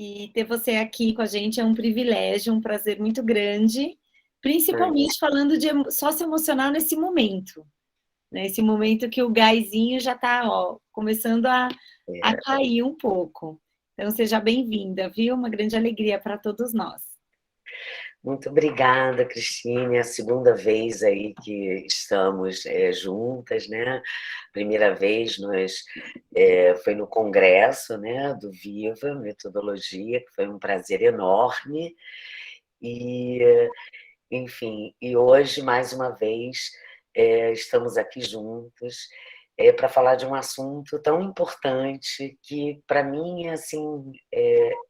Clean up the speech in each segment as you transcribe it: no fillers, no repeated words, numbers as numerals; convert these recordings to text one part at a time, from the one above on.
E ter você aqui com a gente é um privilégio, um prazer muito grande, Ai, principalmente falando de socioemocional nesse momento, né? Esse momento que o gásinho já está, começando a é, cair um pouco. Então, seja bem-vinda, viu? Uma grande alegria para todos nós. muito obrigada, Cristine. É a segunda vez aí que estamos juntas, né? Primeira vez foi no congresso, né, do Viva Metodologia, que foi um prazer enorme. E, enfim, e hoje, mais uma vez, estamos aqui juntos para falar de um assunto tão importante que, para mim, é assim,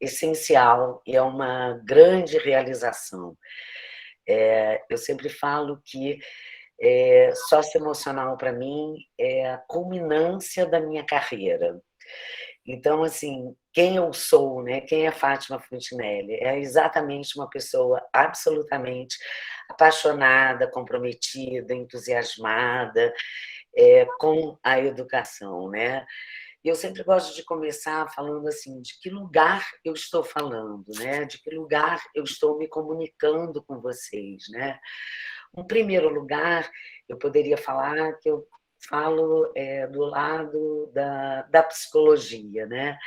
essencial e é uma grande realização. Eu sempre falo que socioemocional, para mim, é a culminância da minha carreira. Então, assim, quem eu sou, né? Quem é Fátima Fontinelli? É exatamente uma pessoa absolutamente apaixonada, comprometida, entusiasmada com a educação, né? E eu sempre gosto de começar falando assim, de que lugar eu estou falando, né? De que lugar eu estou me comunicando com vocês, né? Um primeiro lugar, eu poderia falar que eu falo do lado da psicologia, né?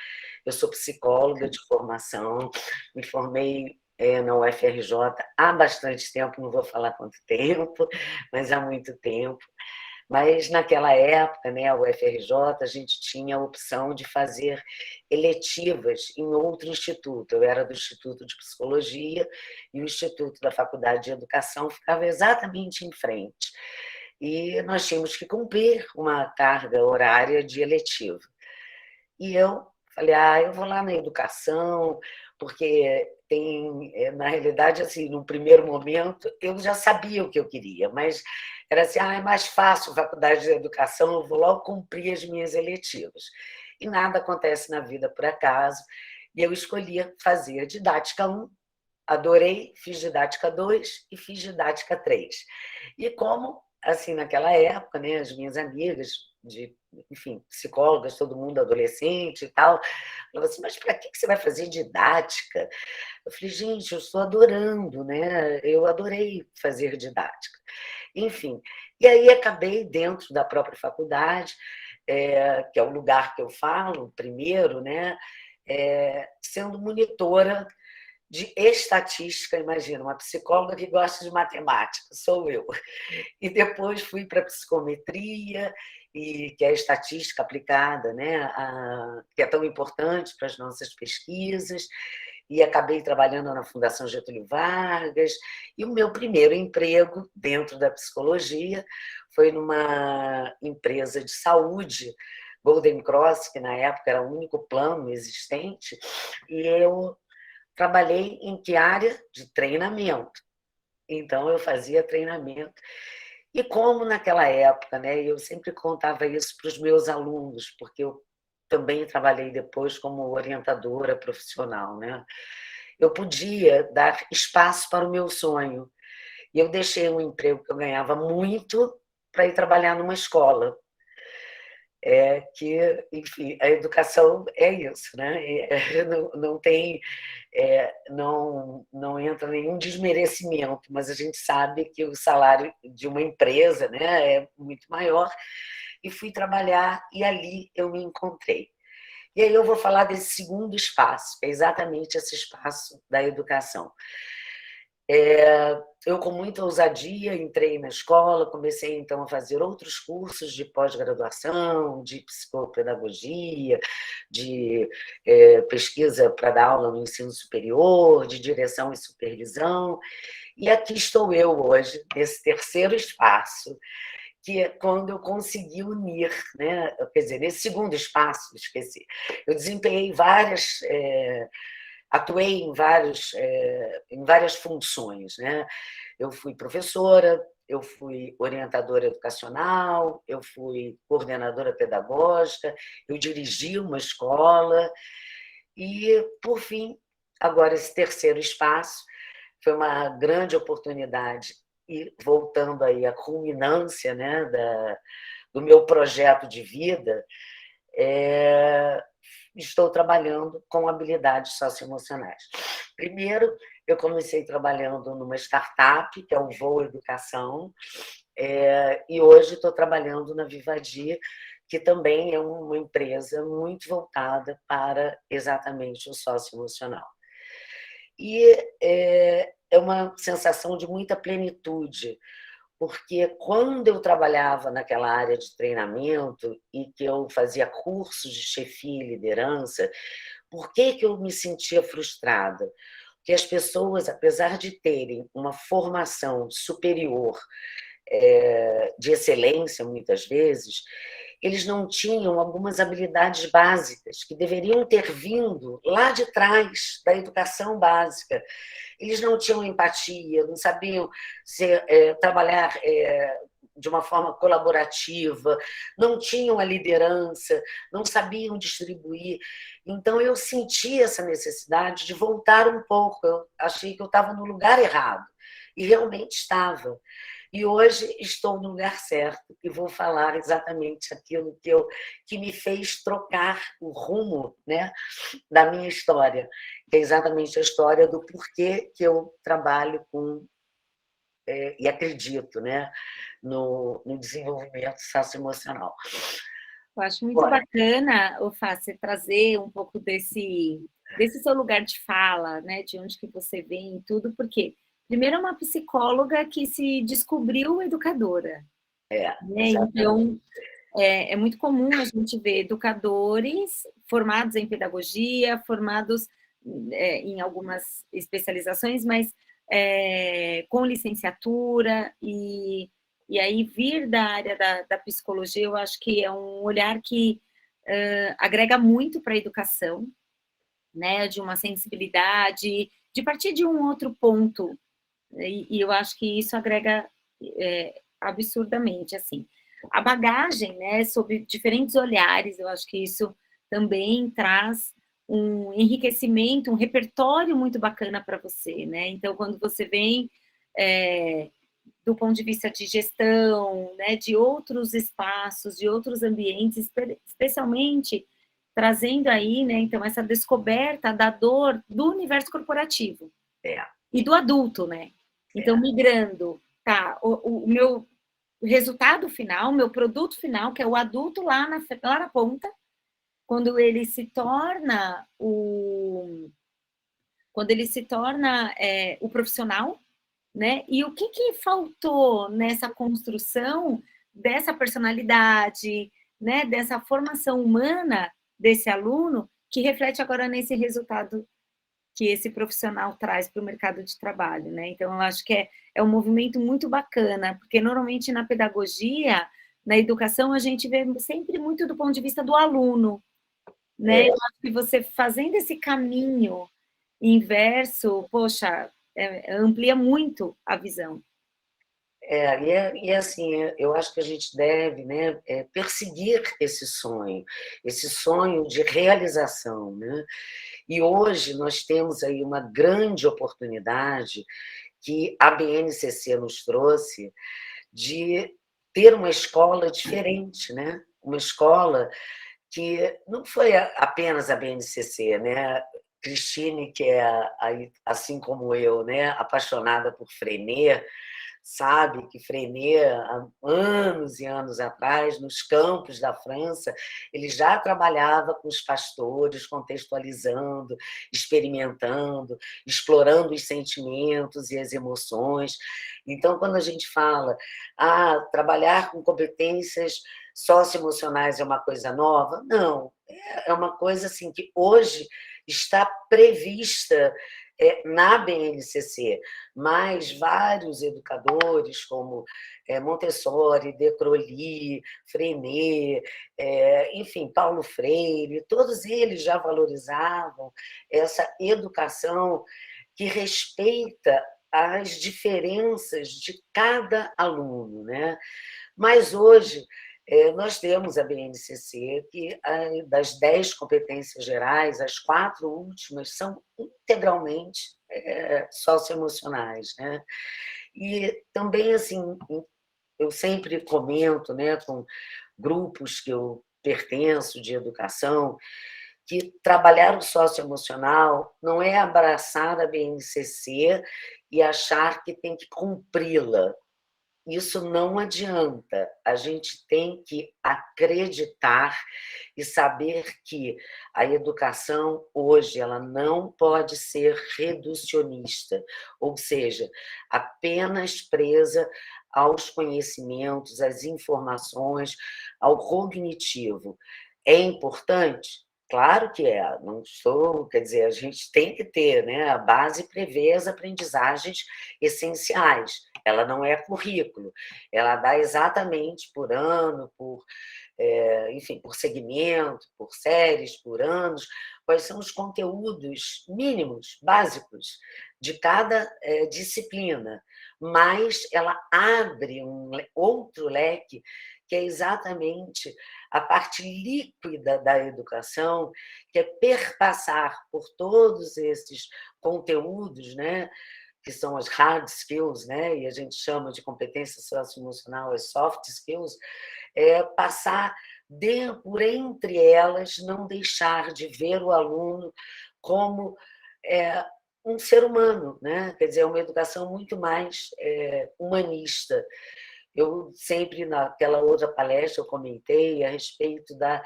Eu sou psicóloga de formação, me formei na UFRJ há bastante tempo, não vou falar quanto tempo, mas há muito tempo. Mas naquela época, né, a UFRJ, a gente tinha a opção de fazer eletivas em outro instituto. Eu era do Instituto de Psicologia e o Instituto da Faculdade de Educação ficava exatamente em frente. E nós tínhamos que cumprir uma carga horária de eletiva. E eu falei, eu vou lá na educação, porque na realidade, assim, no primeiro momento, eu já sabia o que eu queria, mas era assim, é mais fácil a faculdade de educação, eu vou logo cumprir as minhas eletivas. E nada acontece na vida por acaso, e eu escolhi fazer a didática 1, adorei, fiz didática 2 e fiz didática 3. E como, assim, naquela época, né, as minhas amigas, enfim, psicólogas, todo mundo adolescente e tal, falavam assim, mas para que você vai fazer didática? Eu falei, gente, eu estou adorando, né? Eu adorei fazer didática. Enfim, e aí acabei dentro da própria faculdade, que é o lugar que eu falo primeiro, né? Sendo monitora de estatística, imagina, uma psicóloga que gosta de matemática, sou eu. E depois fui para a psicometria, que é a estatística aplicada, né, que é tão importante para as nossas pesquisas, e acabei trabalhando na Fundação Getúlio Vargas, e o meu primeiro emprego dentro da psicologia foi numa empresa de saúde, Golden Cross, que na época era o único plano existente, e eu trabalhei em que área? De treinamento. Então, eu fazia treinamento. E como naquela época, né, eu sempre contava isso para os meus alunos, porque eu também trabalhei depois como orientadora profissional, né? Eu podia dar espaço para o meu sonho. E eu deixei um emprego que eu ganhava muito para ir trabalhar numa escola. Enfim, a educação é isso, né? Não tem não entra nenhum desmerecimento, mas a gente sabe que o salário de uma empresa, né, é muito maior. E fui trabalhar e ali eu me encontrei. E aí eu vou falar desse segundo espaço, que é exatamente esse espaço da educação. Eu, com muita ousadia, entrei na escola, comecei então a fazer outros cursos de pós-graduação, de psicopedagogia, de pesquisa para dar aula no ensino superior, de direção e supervisão. E aqui estou eu hoje, nesse terceiro espaço, que é quando eu consegui unir, né? Quer dizer, nesse segundo espaço, esqueci, eu desempenhei atuei em várias funções, né? Eu fui professora, eu fui orientadora educacional, eu fui coordenadora pedagógica, eu dirigi uma escola e, por fim, agora esse terceiro espaço foi uma grande oportunidade e voltando aí à culminância, né, do meu projeto de vida, estou trabalhando com habilidades socioemocionais. Primeiro, eu comecei trabalhando numa startup, que é o Voo Educação, e hoje estou trabalhando na Vivadi, que também é uma empresa muito voltada para exatamente o socioemocional. E é uma sensação de muita plenitude, porque quando eu trabalhava naquela área de treinamento e que eu fazia cursos de chefia e liderança, por que eu me sentia frustrada? Porque as pessoas, apesar de terem uma formação superior, de excelência, muitas vezes, eles não tinham algumas habilidades básicas que deveriam ter vindo lá de trás da educação básica. Eles não tinham empatia, não sabiam trabalhar de uma forma colaborativa, não tinham a liderança, não sabiam distribuir. Então, eu senti essa necessidade de voltar um pouco. Eu achei que eu estava no lugar errado, e realmente estava. E hoje estou no lugar certo e vou falar exatamente aquilo que me fez trocar o rumo, né, da minha história, que é exatamente a história do porquê que eu trabalho com e acredito, né, no desenvolvimento socioemocional. Eu acho muito Agora, bacana, Ofá, você trazer um pouco desse seu lugar de fala, né? De onde que você vem e tudo, porque primeiro é uma psicóloga que se descobriu educadora, né? exatamente. Então é muito comum a gente ver educadores formados em pedagogia, formados em algumas especializações, mas com licenciatura e aí vir da área da psicologia, eu acho que é um olhar que agrega muito para a educação, né, de uma sensibilidade, de partir de um outro ponto, e eu acho que isso agrega absurdamente, assim. A bagagem, né, sob diferentes olhares, eu acho que isso também traz um enriquecimento, um repertório muito bacana para você, né? Então, quando você vem do ponto de vista de gestão, né, de outros espaços, de outros ambientes, especialmente trazendo aí, né, então, essa descoberta da dor do universo corporativo É, e do adulto, né? Então, é, migrando, tá, o meu resultado final, o meu produto final, que é o adulto lá na ponta, quando ele se torna o profissional, né? E o que faltou nessa construção dessa personalidade, né? Dessa formação humana desse aluno que reflete agora nesse resultado que esse profissional traz para o mercado de trabalho, né? Então, eu acho que é um movimento muito bacana, porque normalmente na pedagogia, na educação, a gente vê sempre muito do ponto de vista do aluno, né? é. Eu acho que você fazendo esse caminho inverso, poxa, amplia muito a visão. E assim, eu acho que a gente deve, né, perseguir esse sonho de realização, né? E hoje nós temos aí uma grande oportunidade que a BNCC nos trouxe de ter uma escola diferente, né? Uma escola que não foi apenas a BNCC, né? Cristine, que é, assim como eu, né, apaixonada por Freinet, sabe que Freinet, há anos e anos atrás, nos campos da França, ele já trabalhava com os pastores, contextualizando, experimentando, explorando os sentimentos e as emoções. Então, quando a gente fala, trabalhar com competências socioemocionais é uma coisa nova, não, é uma coisa assim que hoje está prevista na BNCC, mas vários educadores, como Montessori, De Crowley, Freinet, enfim, Paulo Freire, todos eles já valorizavam essa educação que respeita as diferenças de cada aluno, né? Mas hoje nós temos a BNCC, que das 10 competências gerais, as 4 últimas são integralmente socioemocionais, né? E também, assim, eu sempre comento, né, com grupos que eu pertenço de educação, que trabalhar o socioemocional não é abraçar a BNCC e achar que tem que cumpri-la. Isso não adianta. A gente tem que acreditar e saber que a educação hoje ela não pode ser reducionista, ou seja, apenas presa aos conhecimentos, às informações, ao cognitivo. É importante? Claro que é, não estou, quer dizer, a gente tem que ter, né? A base prevê as aprendizagens essenciais. Ela não é currículo, ela dá exatamente por ano, enfim, por segmento, por séries, por anos, quais são os conteúdos mínimos, básicos, de cada disciplina, mas ela abre outro leque, que é exatamente a parte líquida da educação, que é perpassar por todos esses conteúdos, né? Que são as hard skills, né? E a gente chama de competência socioemocional as soft skills, passar por entre elas, não deixar de ver o aluno como um ser humano, né? Quer dizer, uma educação muito mais humanista. Eu sempre, naquela outra palestra, eu comentei a respeito da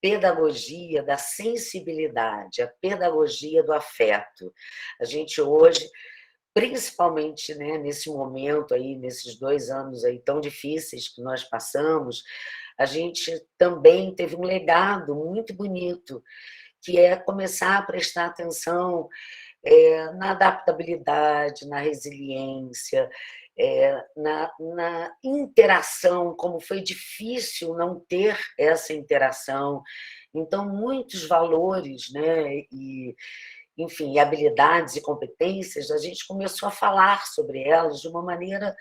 pedagogia, da sensibilidade, a pedagogia do afeto. A gente hoje, principalmente, né, nesse momento aí, nesses 2 anos aí tão difíceis que nós passamos, a gente também teve um legado muito bonito, que é começar a prestar atenção na adaptabilidade, na resiliência, na interação, como foi difícil não ter essa interação. Então, muitos valores, né, e, enfim, habilidades e competências, a gente começou a falar sobre elas de uma maneira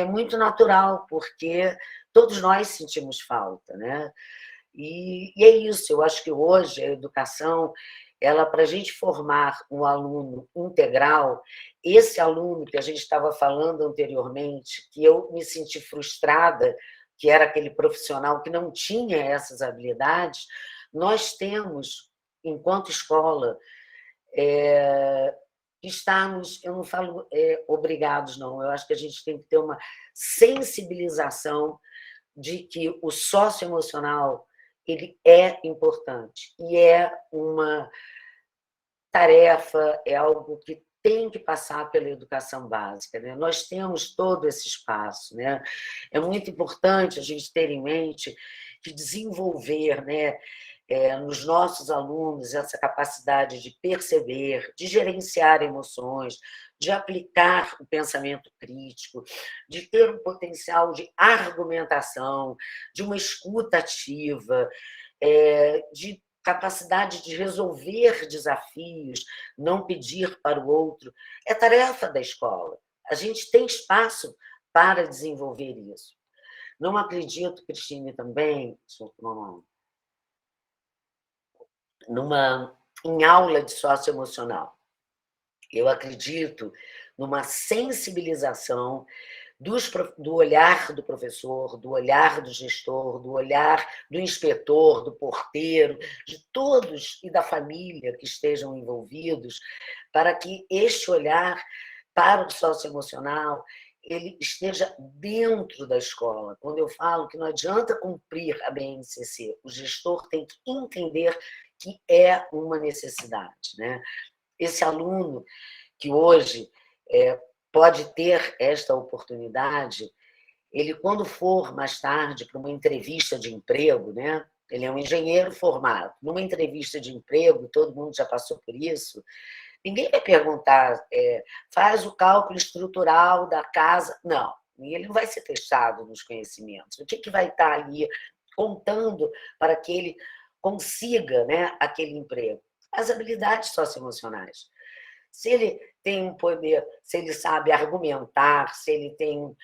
muito natural, porque todos nós sentimos falta, né? E é isso, eu acho que hoje a educação, ela, para a gente formar um aluno integral, esse aluno que a gente estava falando anteriormente, que eu me senti frustrada, que era aquele profissional que não tinha essas habilidades, nós temos, enquanto escola, estarmos, eu não falo obrigados, não, eu acho que a gente tem que ter uma sensibilização de que o socioemocional ele é importante e é uma tarefa, é algo que tem que passar pela educação básica, né? Nós temos todo esse espaço, né? É muito importante a gente ter em mente que desenvolver, né, nos nossos alunos essa capacidade de perceber, de gerenciar emoções, de aplicar o pensamento crítico, de ter um potencial de argumentação, de uma escuta ativa, de capacidade de resolver desafios, não pedir para o outro. É tarefa da escola. A gente tem espaço para desenvolver isso. Não acredito, Cristine, também, em aula de socioemocional. Eu acredito numa sensibilização do olhar do professor, do olhar do gestor, do olhar do inspetor, do porteiro, de todos e da família que estejam envolvidos, para que este olhar para o socioemocional ele esteja dentro da escola. Quando eu falo que não adianta cumprir a BNCC, o gestor tem que entender que é uma necessidade, né? Esse aluno que hoje pode ter esta oportunidade, ele, quando for mais tarde para uma entrevista de emprego, né? Ele é um engenheiro formado. Numa entrevista de emprego, todo mundo já passou por isso, ninguém vai perguntar, faz o cálculo estrutural da casa. Não, e ele não vai ser testado nos conhecimentos. O que vai estar ali contando para que ele consiga, né, aquele emprego? As habilidades socioemocionais. Se ele tem um poder, se ele sabe argumentar, se ele tem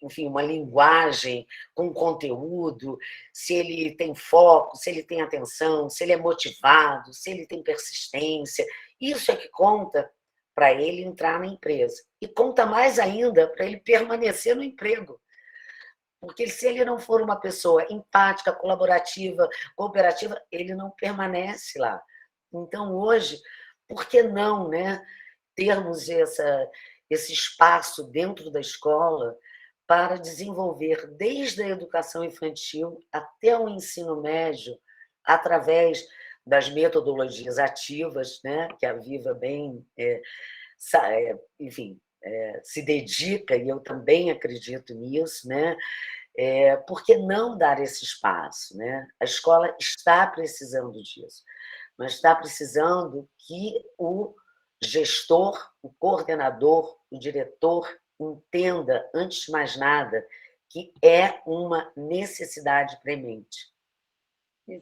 enfim, uma linguagem com conteúdo, se ele tem foco, se ele tem atenção, se ele é motivado, se ele tem persistência, isso é que conta para ele entrar na empresa. E conta mais ainda para ele permanecer no emprego. Porque se ele não for uma pessoa empática, colaborativa, cooperativa, ele não permanece lá. Então, hoje, por que não, né, termos esse espaço dentro da escola para desenvolver desde a educação infantil até o ensino médio, através das metodologias ativas, né, que a Viva bem, enfim, se dedica, e eu também acredito nisso, né? Por que não dar esse espaço? Né? A escola está precisando disso, mas está precisando que o gestor, o coordenador, o diretor entenda, antes de mais nada, que é uma necessidade premente.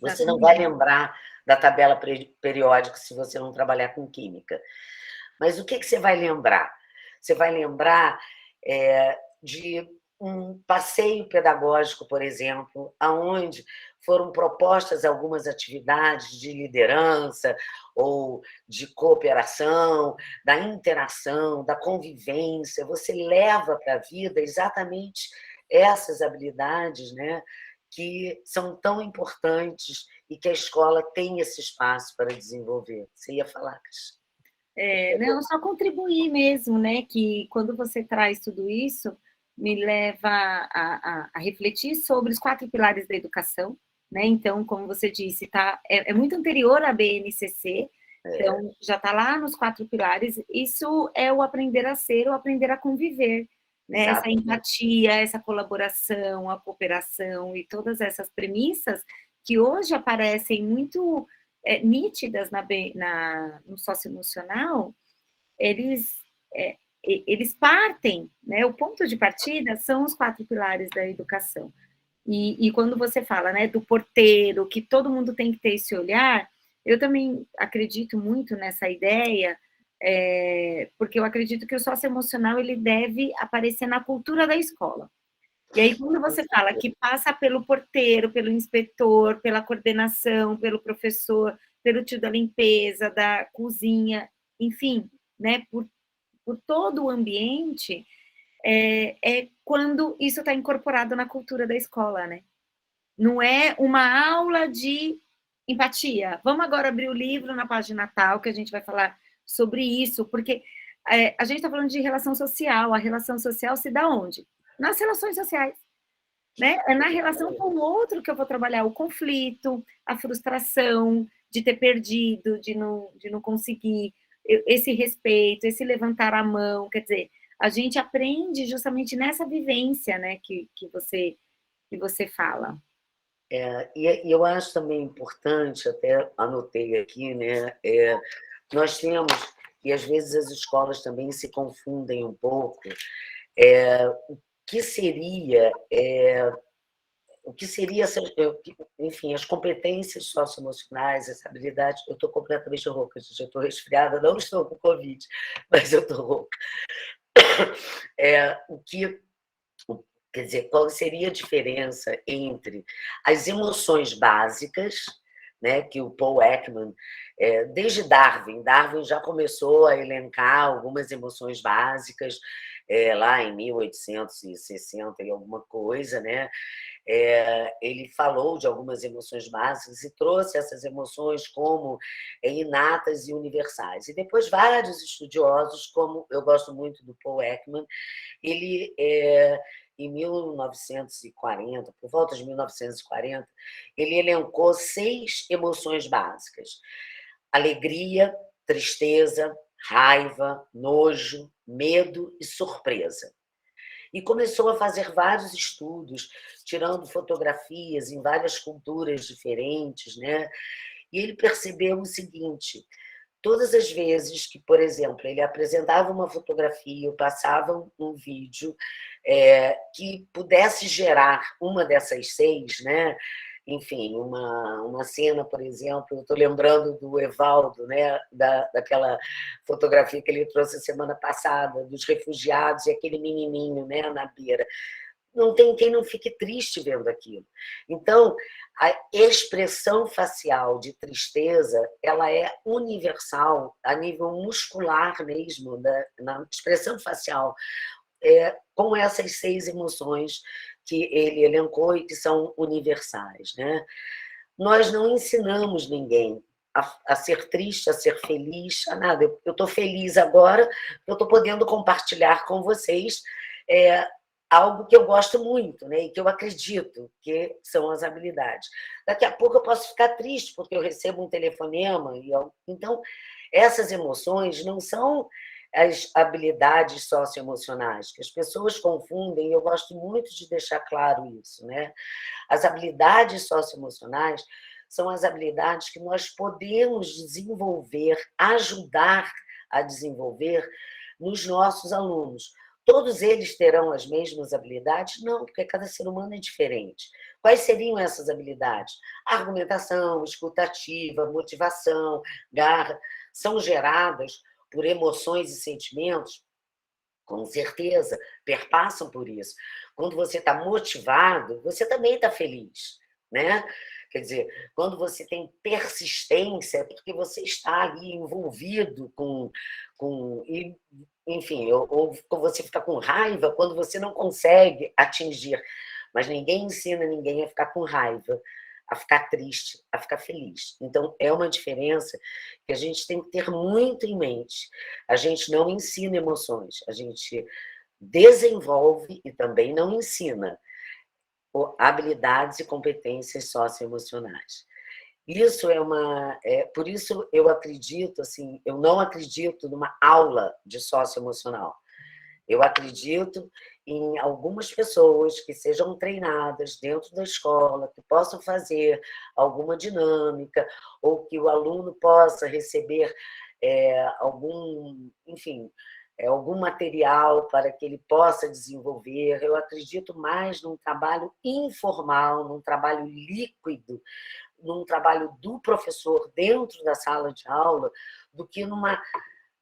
Você não vai lembrar da tabela periódica se você não trabalhar com química. Mas o que você vai lembrar? Você vai lembrar de um passeio pedagógico, por exemplo, aonde foram propostas algumas atividades de liderança ou de cooperação, da interação, da convivência. Você leva para a vida exatamente essas habilidades, né, que são tão importantes e que a escola tem esse espaço para desenvolver. Você ia falar, Cris? Não, só contribuir mesmo, né? Que quando você traz tudo isso, me leva a refletir sobre os 4 pilares da educação, né? Então, como você disse, é muito anterior à BNCC, então já está lá nos 4 pilares. Isso é o aprender a ser, o aprender a conviver, né? Essa empatia, essa colaboração, a cooperação e todas essas premissas que hoje aparecem muito nítidas no socioemocional, eles partem, né? O ponto de partida são os 4 pilares da educação. E quando você fala, né, do porteiro, que todo mundo tem que ter esse olhar, eu também acredito muito nessa ideia, porque eu acredito que o socioemocional ele deve aparecer na cultura da escola. E aí, quando você fala que passa pelo porteiro, pelo inspetor, pela coordenação, pelo professor, pelo tio da limpeza, da cozinha, enfim, né, por todo o ambiente, quando isso está incorporado na cultura da escola, né? Não é uma aula de empatia. Vamos agora abrir o livro na página tal, que a gente vai falar sobre isso, porque a gente está falando de relação social. A relação social se dá onde? Nas relações sociais. Né? É na relação com o outro que eu vou trabalhar o conflito, a frustração de ter perdido, de não conseguir, esse respeito, esse levantar a mão, quer dizer, a gente aprende justamente nessa vivência, né, que você fala. E eu acho também importante, até anotei aqui, né, nós temos, e às vezes as escolas também se confundem um pouco, o que seria enfim, as competências socioemocionais, essa habilidade. Eu estou completamente rouca, gente, eu estou resfriada, não estou com Covid, mas eu estou rouca. Quer dizer, qual seria a diferença entre as emoções básicas, né, que o Paul Ekman, desde Darwin já começou a elencar algumas emoções básicas, lá em 1860 e alguma coisa, né? Ele falou de algumas emoções básicas e trouxe essas emoções como inatas e universais. E depois vários estudiosos, como eu gosto muito do Paul Ekman, ele, em 1940, por volta de 1940, ele elencou 6 emoções básicas: alegria, tristeza, raiva, nojo, medo e surpresa. E começou a fazer vários estudos, tirando fotografias em várias culturas diferentes, né? E ele percebeu o seguinte: todas as vezes que, por exemplo, ele apresentava uma fotografia ou passava um vídeo que pudesse gerar uma dessas 6, né? Enfim, uma cena, por exemplo, eu estou lembrando do Evaldo, né? Daquela fotografia que ele trouxe semana passada, dos refugiados e aquele menininho, né, na beira. Não tem quem não fique triste vendo aquilo. Então, a expressão facial de tristeza, ela é universal, a nível muscular mesmo, na expressão facial. com essas 6 emoções que ele elencou e que são universais, né? Nós não ensinamos ninguém a ser triste, a ser feliz, a nada. Eu estou feliz agora, eu estou podendo compartilhar com vocês algo que eu gosto muito, né? E que eu acredito que são as habilidades. Daqui a pouco eu posso ficar triste porque eu recebo um telefonema. Então, essas emoções não são as habilidades socioemocionais, que as pessoas confundem, e eu gosto muito de deixar claro isso, né? As habilidades socioemocionais são as habilidades que nós podemos desenvolver, ajudar a desenvolver nos nossos alunos. Todos eles terão as mesmas habilidades? Não, porque cada ser humano é diferente. Quais seriam essas habilidades? Argumentação, escutativa, motivação, garra, são geradas por emoções e sentimentos, com certeza, perpassam por isso. Quando você está motivado, você também está feliz, né? Quer dizer, quando você tem persistência, é porque você está ali envolvido enfim, ou você fica com raiva quando você não consegue atingir. Mas ninguém ensina ninguém a ficar com raiva, a ficar triste, a ficar feliz. Então, é uma diferença que a gente tem que ter muito em mente. A gente não ensina emoções, a gente desenvolve e também não ensina habilidades e competências socioemocionais. Isso por isso eu acredito, assim, eu não acredito numa aula de socioemocional. Eu acredito em algumas pessoas que sejam treinadas dentro da escola, que possam fazer alguma dinâmica, ou que o aluno possa receber enfim, algum material para que ele possa desenvolver. Eu acredito mais num trabalho informal, num trabalho líquido, num trabalho do professor dentro da sala de aula, do que numa...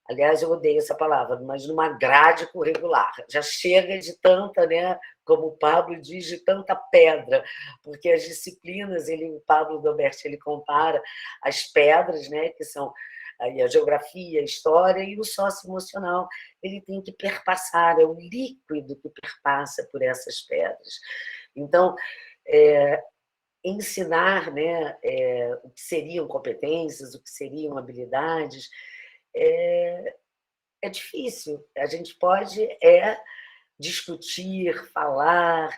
Aliás, eu odeio essa palavra, mas numa grade curricular. Já chega de tanta, né, como o Pablo diz, de tanta pedra, porque as disciplinas, o Pablo Doberti, ele compara as pedras, né, que são aí a geografia, a história, e o socioemocional, ele tem que perpassar, é o líquido que perpassa por essas pedras. Então, ensinar, né, o que seriam competências, o que seriam habilidades, é difícil. A gente pode discutir, falar,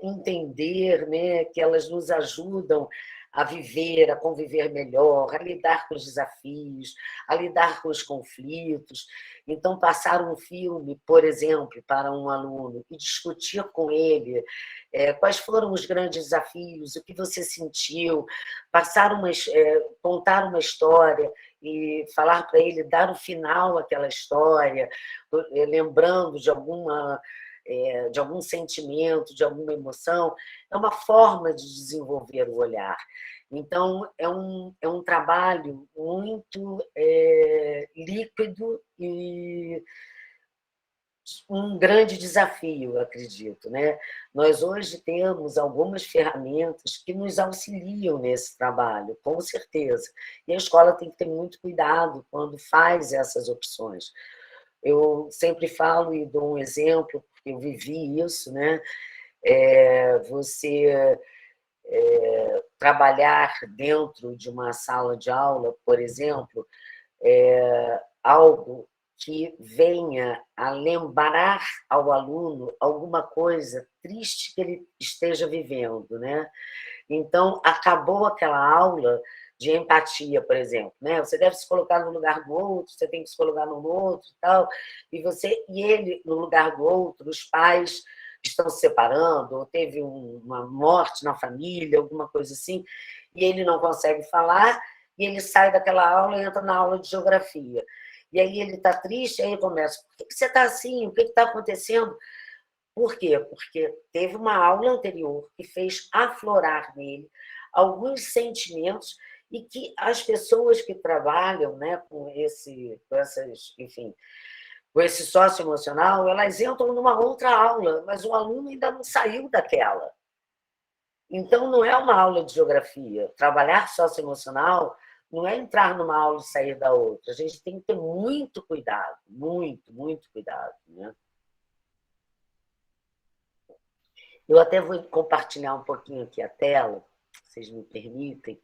entender, né, que elas nos ajudam a viver, a conviver melhor, a lidar com os desafios, a lidar com os conflitos. Então, passar um filme, por exemplo, para um aluno e discutir com ele quais foram os grandes desafios, o que você sentiu, contar uma história e falar para ele, dar o final àquela história, lembrando de algum sentimento, de alguma emoção, é uma forma de desenvolver o olhar. Então, é um trabalho muito líquido e um grande desafio, acredito, né? Nós hoje temos algumas ferramentas que nos auxiliam nesse trabalho, com certeza. E a escola tem que ter muito cuidado quando faz essas opções. Eu sempre falo e dou um exemplo, porque eu vivi isso, né? Você trabalhar dentro de uma sala de aula, por exemplo, algo que venha a lembrar ao aluno alguma coisa triste que ele esteja vivendo, né? Então, acabou aquela aula de empatia, por exemplo, né? Você deve se colocar no lugar do outro, você tem que se colocar no outro e tal, e ele no lugar do outro, os pais estão se separando, ou teve uma morte na família, alguma coisa assim, e ele não consegue falar, e ele sai daquela aula e entra na aula de geografia. E aí ele está triste, aí ele começa, por que você está assim? O que está acontecendo? Por quê? Porque teve uma aula anterior que fez aflorar nele alguns sentimentos e que as pessoas que trabalham, né, enfim, com esse socioemocional, elas entram numa outra aula, mas o aluno ainda não saiu daquela. Então, não é uma aula de geografia. Trabalhar socioemocional não é entrar numa aula e sair da outra. A gente tem que ter muito cuidado, muito, muito cuidado, né? Eu até vou compartilhar um pouquinho aqui a tela, se vocês me permitem.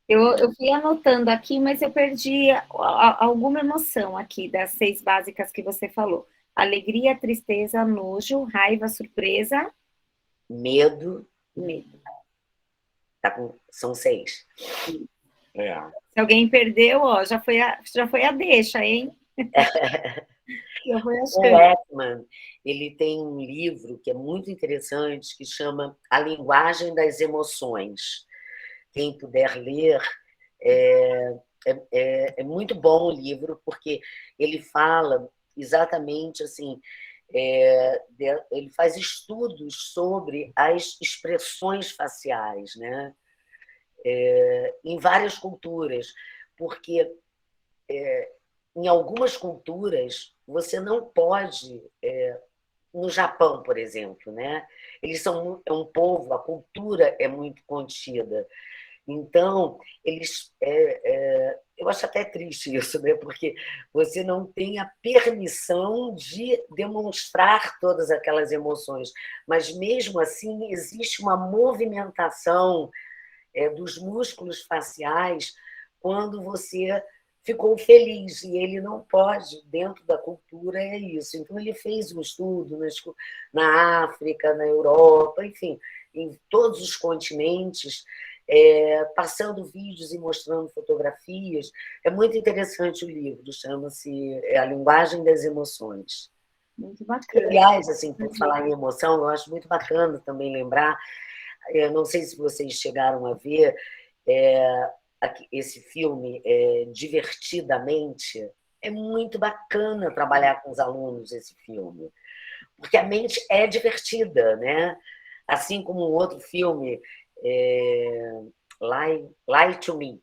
Eu fui anotando aqui, mas eu perdi alguma emoção aqui das 6 básicas que você falou. Alegria, tristeza, nojo, raiva, surpresa, Medo, medo. são 6. É. Se alguém perdeu, ó, já foi a deixa, hein? Já foi a O chance. Ekman, ele tem um livro que é muito interessante, que chama A Linguagem das Emoções. Quem puder ler, é muito bom o livro, porque ele fala exatamente assim, ele faz estudos sobre as expressões faciais, né? Em várias culturas, porque em algumas culturas você não pode, no Japão, por exemplo, né? Eles são um povo, a cultura é muito contida. Então, eu acho até triste isso, né? Porque você não tem a permissão de demonstrar todas aquelas emoções, mas mesmo assim existe uma movimentação dos músculos faciais quando você ficou feliz, e ele não pode, dentro da cultura, é isso. Então, ele fez um estudo na África, na Europa, enfim, em todos os continentes, passando vídeos e mostrando fotografias. É muito interessante o livro, chama-se A Linguagem das Emoções. Muito bacana. Aliás, assim, por falar em emoção, eu acho muito bacana também lembrar, eu não sei se vocês chegaram a ver esse filme, Divertidamente. É muito bacana trabalhar com os alunos esse filme, porque a mente é divertida, né? Assim como um outro filme, Lie to Me.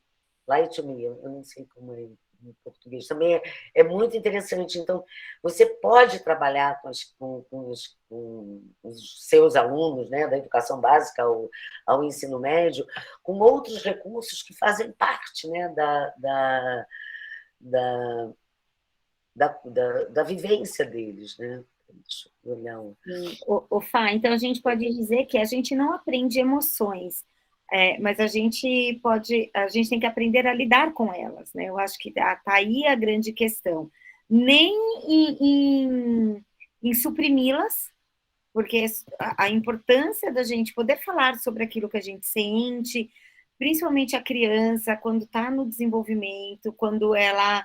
Lie to Me, eu não sei como é em português, também é muito interessante. Então, você pode trabalhar com os seus alunos, né, da educação básica ao ensino médio, com outros recursos que fazem parte, né, da, da vivência deles. Né? Deixa eu olhar O Fá, então a gente pode dizer que a gente não aprende emoções, mas a gente tem que aprender a lidar com elas, né? Eu acho que tá aí a grande questão. Nem em suprimi-las, porque a importância da gente poder falar sobre aquilo que a gente sente, principalmente a criança, quando está no desenvolvimento, quando ela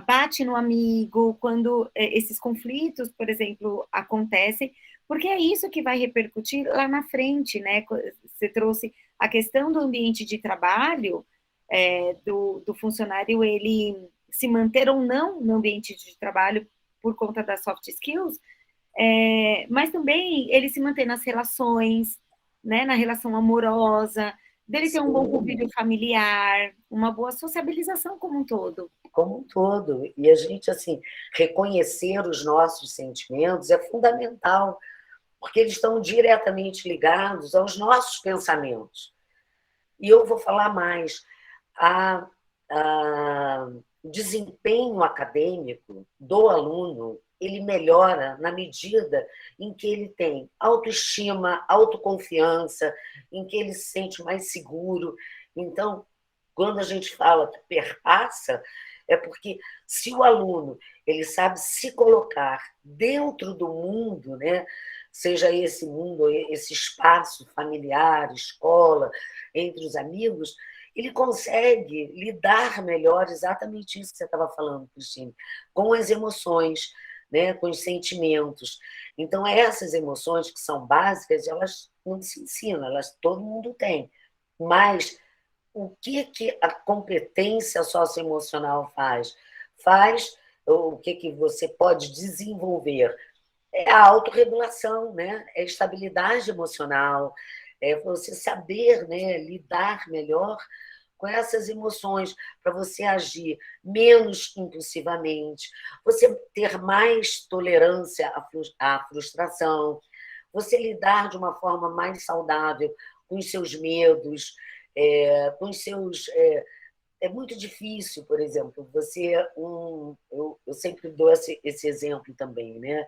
bate no amigo, quando esses conflitos, por exemplo, acontecem, porque é isso que vai repercutir lá na frente, né? Você trouxe a questão do ambiente de trabalho, do funcionário ele se manter ou não no ambiente de trabalho por conta das soft skills, mas também ele se manter nas relações, né, na relação amorosa, dele ter um bom convívio familiar, uma boa sociabilização como um todo. Como um todo. E a gente, assim, reconhecer os nossos sentimentos é fundamental, porque eles estão diretamente ligados aos nossos pensamentos. E eu vou falar mais. A, o desempenho acadêmico do aluno ele melhora na medida em que ele tem autoestima, autoconfiança, em que ele se sente mais seguro. Então, quando a gente fala que perpassa, é porque se o aluno ele sabe se colocar dentro do mundo, né, seja esse mundo, esse espaço familiar, escola, entre os amigos, ele consegue lidar melhor, exatamente isso que você estava falando, Cristine, com as emoções, né, com os sentimentos. Então, essas emoções que são básicas, elas não se ensinam, elas todo mundo tem. Mas o que a competência socioemocional faz? Faz o que você pode desenvolver? É a autorregulação, né? É a estabilidade emocional, é você saber, né, lidar melhor com essas emoções, para você agir menos impulsivamente, você ter mais tolerância à frustração, você lidar de uma forma mais saudável com os seus medos, com os seus. É muito difícil, por exemplo, eu sempre dou esse exemplo também, né?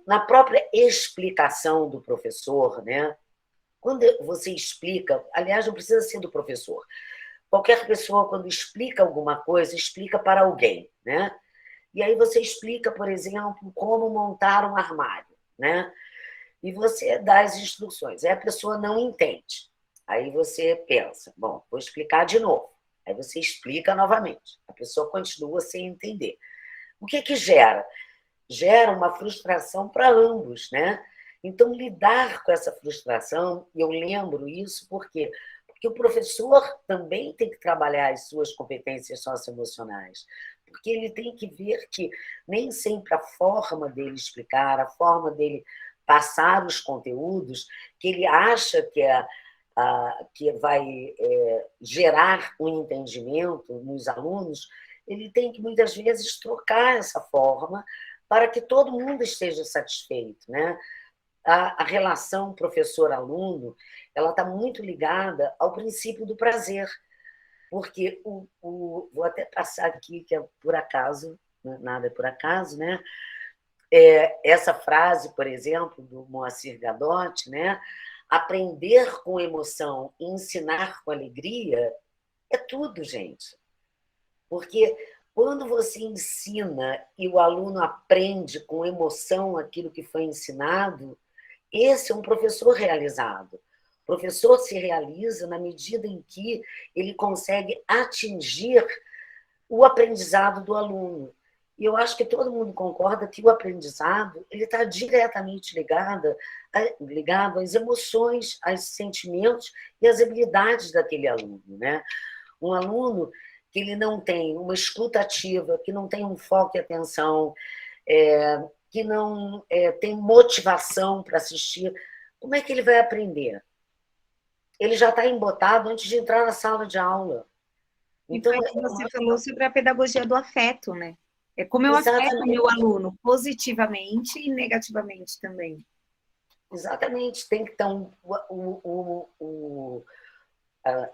Na própria explicação do professor, né? Quando você explica, aliás, não precisa ser do professor, qualquer pessoa, quando explica alguma coisa, explica para alguém, né? E aí você explica, por exemplo, como montar um armário, né? E você dá as instruções. Aí a pessoa não entende. Aí você pensa, bom, vou explicar de novo. Aí você explica novamente. A pessoa continua sem entender. O que que gera? Gera uma frustração para ambos, né? Então, lidar com essa frustração, e eu lembro isso porque o professor também tem que trabalhar as suas competências socioemocionais, porque ele tem que ver que nem sempre a forma dele explicar, a forma dele passar os conteúdos, que ele acha que vai gerar um entendimento nos alunos, ele tem que, muitas vezes, trocar essa forma para que todo mundo esteja satisfeito, né? A relação professor-aluno, ela está muito ligada ao princípio do prazer, porque vou até passar aqui, que é por acaso, nada é por acaso, né? Essa frase, por exemplo, do Moacir Gadotti, né? Aprender com emoção e ensinar com alegria é tudo, gente. Porque quando você ensina e o aluno aprende com emoção aquilo que foi ensinado, esse é um professor realizado. O professor se realiza na medida em que ele consegue atingir o aprendizado do aluno. E eu acho que todo mundo concorda que o aprendizado ele está diretamente ligado às emoções, aos sentimentos e às habilidades daquele aluno, né? Um aluno que ele não tem uma escuta ativa, que não tem um foco e atenção, que não tem motivação para assistir, como é que ele vai aprender? Ele já está embotado antes de entrar na sala de aula. E Então, foi o que você falou sobre a pedagogia do afeto, né? É como eu afeto o meu exatamente, aluno, positivamente e negativamente também. exatamente. Tem que estar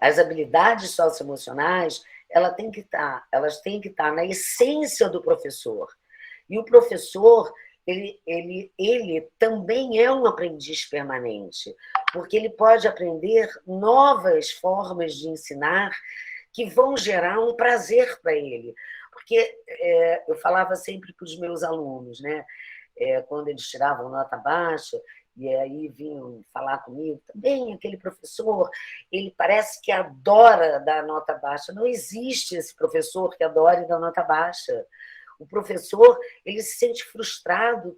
as habilidades socioemocionais, elas têm que estar na essência do professor. E o professor, ele também é um aprendiz permanente, porque ele pode aprender novas formas de ensinar que vão gerar um prazer para ele. Porque eu falava sempre para os meus alunos, né? Quando eles tiravam nota baixa, e aí vinham falar comigo também, aquele professor, ele parece que adora dar nota baixa. Não existe esse professor que adore dar nota baixa. O professor, ele se sente frustrado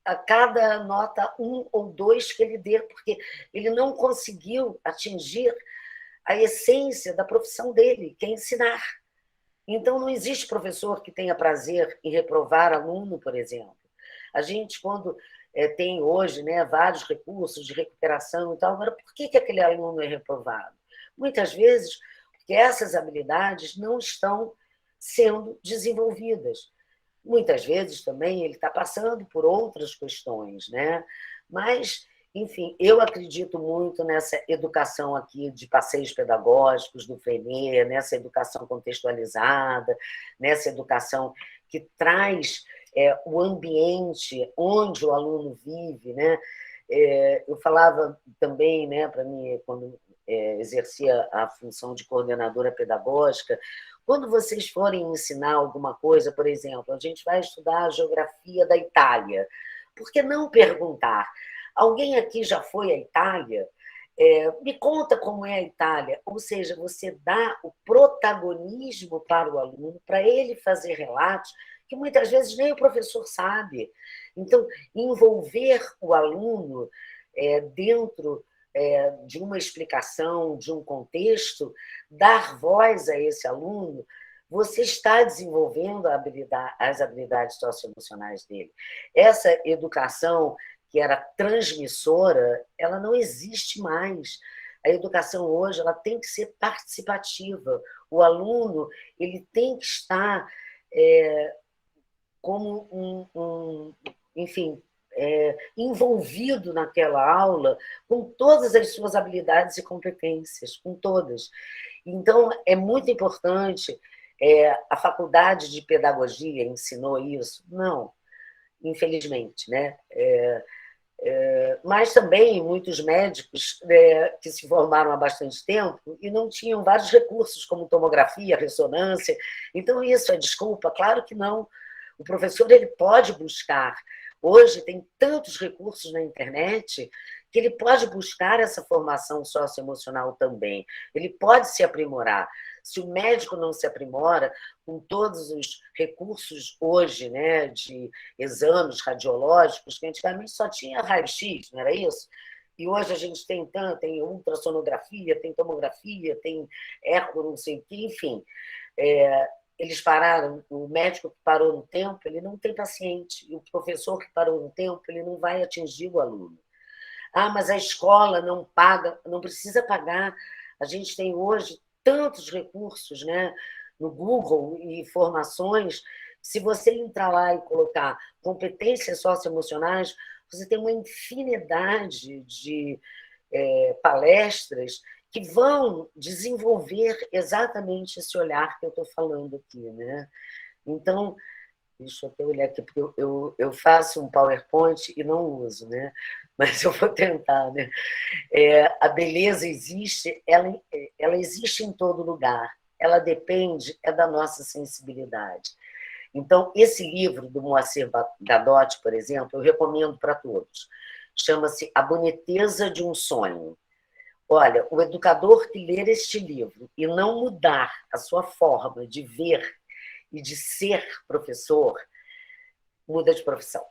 a cada nota 1 ou 2 que ele dê, porque ele não conseguiu atingir a essência da profissão dele, que é ensinar. Então, não existe professor que tenha prazer em reprovar aluno, por exemplo. A gente, quando tem hoje, né, vários recursos de recuperação e tal, agora, por que aquele aluno é reprovado? Muitas vezes, porque essas habilidades não estão sendo desenvolvidas. Muitas vezes também ele está passando por outras questões, né? Mas, enfim, eu acredito muito nessa educação aqui de passeios pedagógicos do Freinet, nessa educação contextualizada, nessa educação que traz o ambiente onde o aluno vive, né? Eu falava também, né, para mim, quando exercia a função de coordenadora pedagógica, quando vocês forem ensinar alguma coisa, por exemplo, a gente vai estudar a geografia da Itália, por que não perguntar? Alguém aqui já foi à Itália? Me conta como é a Itália. Ou seja, você dá o protagonismo para o aluno, para ele fazer relatos que muitas vezes nem o professor sabe. Então, envolver o aluno dentro de uma explicação, de um contexto, dar voz a esse aluno, você está desenvolvendo as habilidades socioemocionais dele. Essa educação que era transmissora, ela não existe mais. A educação hoje ela tem que ser participativa. O aluno ele tem que estar como enfim, envolvido naquela aula com todas as suas habilidades e competências, com todas. Então, é muito importante. A faculdade de pedagogia ensinou isso? Não. infelizmente, né? Mas também muitos médicos que se formaram há bastante tempo e não tinham vários recursos, como tomografia, ressonância. Então, isso é desculpa? Claro que não. O professor ele pode buscar. Hoje tem tantos recursos na internet que ele pode buscar essa formação socioemocional também. Ele pode se aprimorar. Se o médico não se aprimora, com todos os recursos hoje, né, de exames radiológicos, que antigamente só tinha raio-x, não era isso? E hoje a gente tem tanto, tem ultrassonografia, tem tomografia, tem eco, não sei o quê, enfim. Eles pararam, o médico que parou no tempo, ele não tem paciente, e o professor que parou no tempo, ele não vai atingir o aluno. Ah, mas a escola não paga, não precisa pagar. A gente tem hoje tantos recursos, né, no Google e informações. Se você entrar lá e colocar competências socioemocionais, você tem uma infinidade de palestras que vão desenvolver exatamente esse olhar que eu estou falando aqui, né? Então, deixa eu até olhar aqui, porque eu faço um PowerPoint e não uso, né? Mas eu vou tentar, né? A beleza existe, ela existe em todo lugar. Ela depende da nossa sensibilidade. Então, esse livro do Moacir Gadotti, por exemplo, eu recomendo para todos. Chama-se A Boniteza de um Sonho. Olha, o educador que ler este livro e não mudar a sua forma de ver e de ser professor, muda de profissão.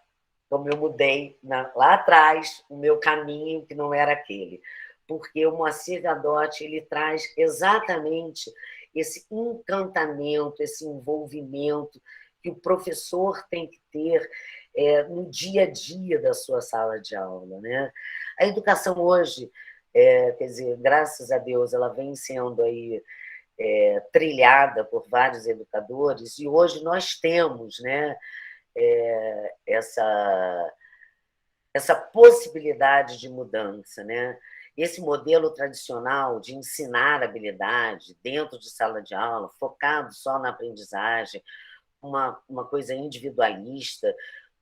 Como eu mudei lá atrás o meu caminho, que não era aquele. Porque o Moacir Gadotti ele traz exatamente esse encantamento, esse envolvimento que o professor tem que ter no dia a dia da sua sala de aula, né? A educação hoje, quer dizer, graças a Deus, ela vem sendo aí trilhada por vários educadores, e hoje nós temos, né, essa possibilidade de mudança, né? Esse modelo tradicional de ensinar habilidade dentro de sala de aula, focado só na aprendizagem, uma coisa individualista,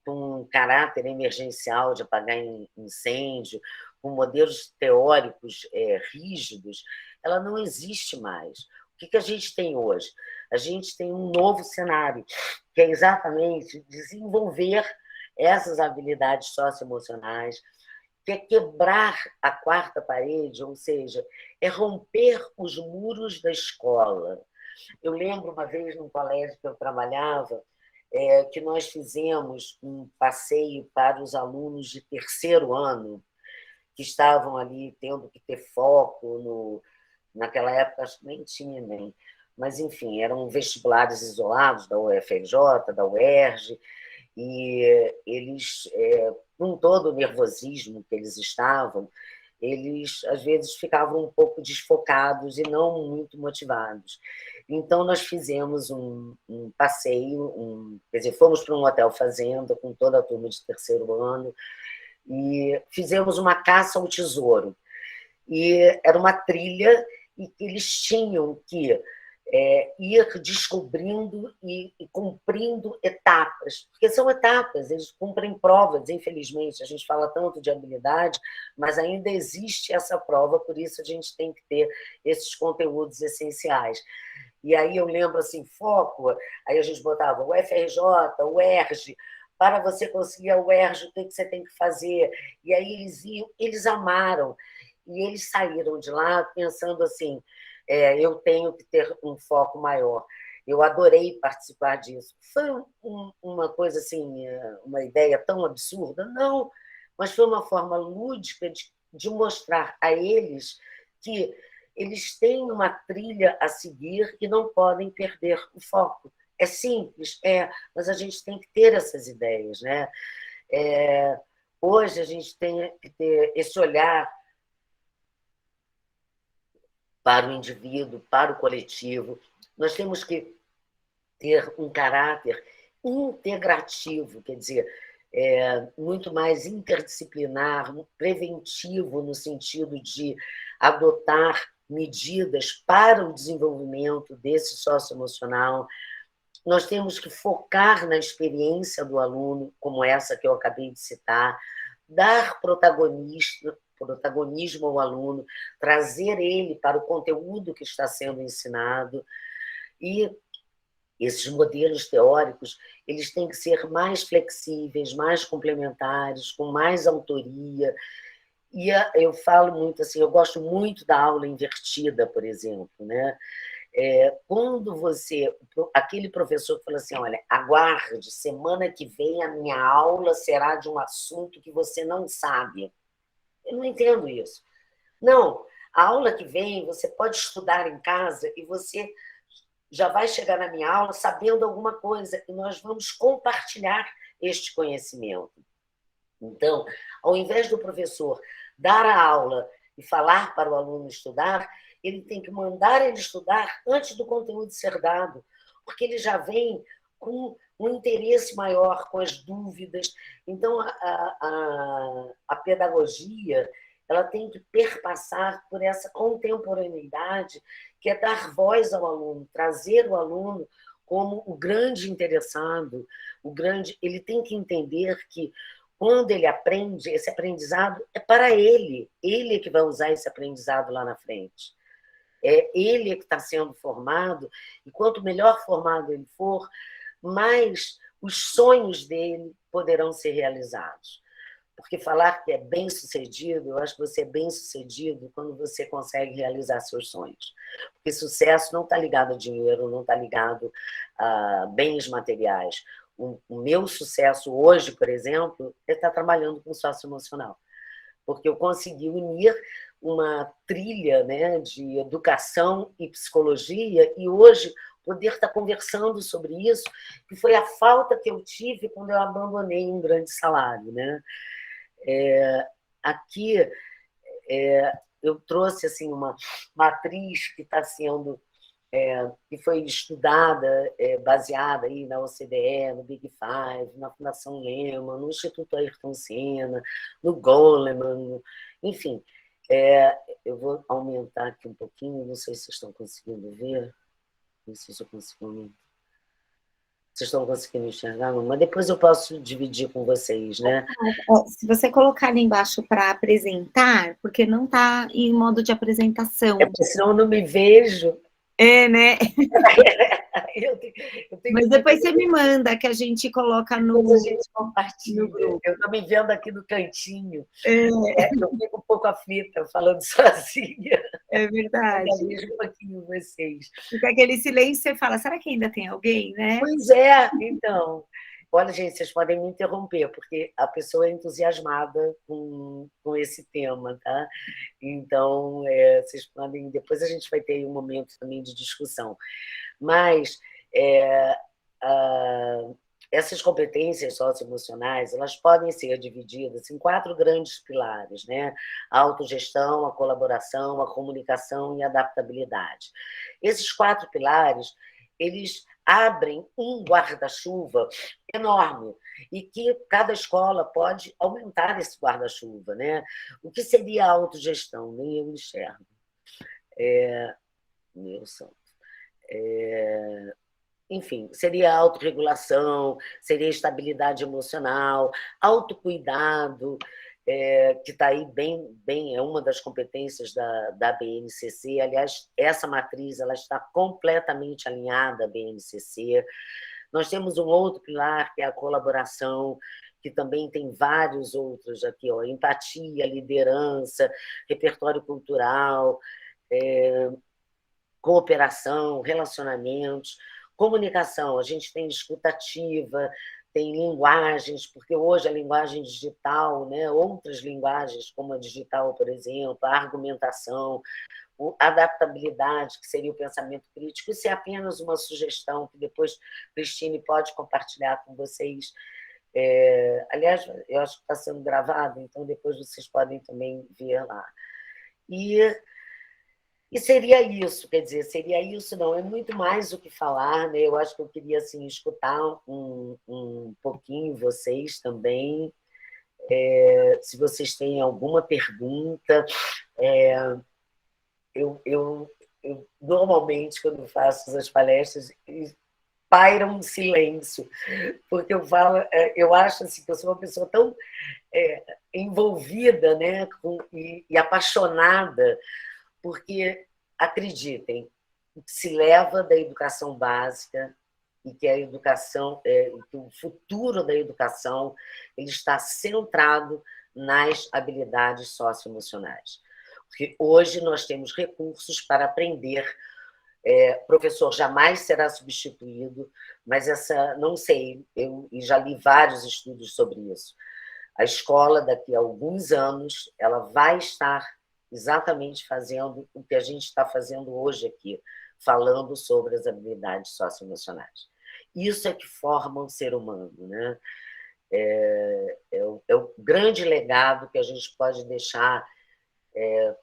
com um caráter emergencial de apagar incêndio, com modelos teóricos rígidos, ela não existe mais. O que a gente tem hoje? A gente tem um novo cenário, que é exatamente desenvolver essas habilidades socioemocionais, que é quebrar a quarta parede, ou seja, é romper os muros da escola. Eu lembro uma vez, num colégio que eu trabalhava, que nós fizemos um passeio para os alunos de terceiro ano, que estavam ali tendo que ter foco naquela época, acho que nem tinha nem, mas, enfim, eram vestibulares isolados da UFRJ, da UERJ, e eles, com todo o nervosismo que eles estavam, eles, às vezes, ficavam um pouco desfocados e não muito motivados. Então, nós fizemos um passeio, quer dizer, fomos para um hotel fazenda com toda a turma de terceiro ano e fizemos uma caça ao tesouro. E era uma trilha e que eles tinham que ir descobrindo e cumprindo etapas, porque são etapas, eles cumprem provas, infelizmente, a gente fala tanto de habilidade, mas ainda existe essa prova, por isso a gente tem que ter esses conteúdos essenciais. E aí eu lembro assim, foco, aí a gente botava o FRJ, o ERJ, para você conseguir a UERJ, o que você tem que fazer? E aí eles iam, eles amaram, e eles saíram de lá pensando assim, eu tenho que ter um foco maior. Eu adorei participar disso. Foi uma coisa assim, uma ideia tão absurda? Não, mas foi uma forma lúdica de mostrar a eles que eles têm uma trilha a seguir e não podem perder o foco. É simples, mas a gente tem que ter essas ideias, né? Hoje a gente tem que ter esse olhar para o indivíduo, para o coletivo. Nós temos que ter um caráter integrativo, quer dizer, muito mais interdisciplinar, preventivo, no sentido de adotar medidas para o desenvolvimento desse socioemocional, nós temos que focar na experiência do aluno, como essa que eu acabei de citar, dar protagonismo ao aluno, trazer ele para o conteúdo que está sendo ensinado. E esses modelos teóricos, eles têm que ser mais flexíveis, mais complementares, com mais autoria. E eu falo muito assim, eu gosto muito da aula invertida, por exemplo, né? Quando aquele professor que fala assim, olha, aguarde, semana que vem a minha aula será de um assunto que você não sabe. Eu não entendo isso. Não, a aula que vem você pode estudar em casa e você já vai chegar na minha aula sabendo alguma coisa e nós vamos compartilhar este conhecimento. Então, ao invés do professor dar a aula e falar para o aluno estudar, ele tem que mandar ele estudar antes do conteúdo ser dado, porque ele já vem com um interesse maior, com as dúvidas. Então, a pedagogia ela tem que perpassar por essa contemporaneidade, que é dar voz ao aluno, trazer o aluno como o grande interessado, ele tem que entender que quando ele aprende, esse aprendizado é para ele é que vai usar esse aprendizado lá na frente. É ele que está sendo formado, e quanto melhor formado ele for, mais os sonhos dele poderão ser realizados. Porque falar que é bem-sucedido, eu acho que você é bem-sucedido quando você consegue realizar seus sonhos. Porque sucesso não está ligado a dinheiro, não está ligado a bens materiais. O meu sucesso hoje, por exemplo, é estar trabalhando com socioemocional. Porque eu consegui unir uma trilha, né, de educação e psicologia, e hoje poder estar conversando sobre isso, que foi a falta que eu tive quando eu abandonei um grande salário, né? Aqui eu trouxe assim uma matriz que está sendo que foi estudada, baseada aí na OCDE, no Big Five, na Fundação Lehman, no Instituto Ayrton Senna, no Goleman, enfim. Eu vou aumentar aqui um pouquinho, não sei se vocês estão conseguindo ver, não sei se eu consigo aumentar. Vocês estão conseguindo enxergar? Não, mas depois eu posso dividir com vocês, né? Se você colocar ali embaixo para apresentar, porque não está em modo de apresentação. Porque senão eu não me vejo. Né? Eu tenho Mas depois você me manda, que a gente coloca no grupo. A gente compartilha. No eu estou me vendo aqui no cantinho. Eu fico um pouco aflita falando sozinha. É verdade. Eu vejo um pouquinho vocês. Fica aquele silêncio, você fala, será que ainda tem alguém, né? Pois é, então. Olha, gente, vocês podem me interromper, porque a pessoa é entusiasmada com esse tema, tá? Então, vocês podem... Depois a gente vai ter um momento também de discussão. Mas essas competências socioemocionais, elas podem ser divididas em 4 grandes pilares, né? A autogestão, a colaboração, a comunicação e a adaptabilidade. Esses 4 pilares, eles abrem um guarda-chuva enorme e que cada escola pode aumentar esse guarda-chuva, né? O que seria a autogestão? Nem eu enxergo. Meu santo. Enfim, seria autorregulação, seria estabilidade emocional, autocuidado, que está aí bem, é uma das competências da BNCC. Aliás, essa matriz ela está completamente alinhada à BNCC. Nós temos um outro pilar, que é a colaboração, que também tem vários outros aqui, ó, empatia, liderança, repertório cultural, cooperação, relacionamentos, comunicação. A gente tem escutativa, tem linguagens, porque hoje a linguagem digital, né, outras linguagens, como a digital, por exemplo, a argumentação, a adaptabilidade, que seria o pensamento crítico, isso é apenas uma sugestão que depois Cristine pode compartilhar com vocês. Aliás, eu acho que está sendo gravado, então depois vocês podem também ver lá. E seria isso, quer dizer, seria isso, não, é muito mais o que falar, né? Eu acho que eu queria assim, escutar um pouquinho vocês também, se vocês têm alguma pergunta. Eu normalmente, quando faço as palestras, paira um silêncio, porque eu acho assim, que eu sou uma pessoa tão envolvida, né, e apaixonada, porque, acreditem, se leva da educação básica e que a educação, que o futuro da educação ele está centrado nas habilidades socioemocionais. Porque hoje nós temos recursos para aprender. Professor jamais será substituído, mas não sei, eu já li vários estudos sobre isso. A escola, daqui a alguns anos, ela vai estar exatamente fazendo o que a gente está fazendo hoje aqui, falando sobre as habilidades socioemocionais. Isso é que forma o ser humano, né? É o grande legado que a gente pode deixar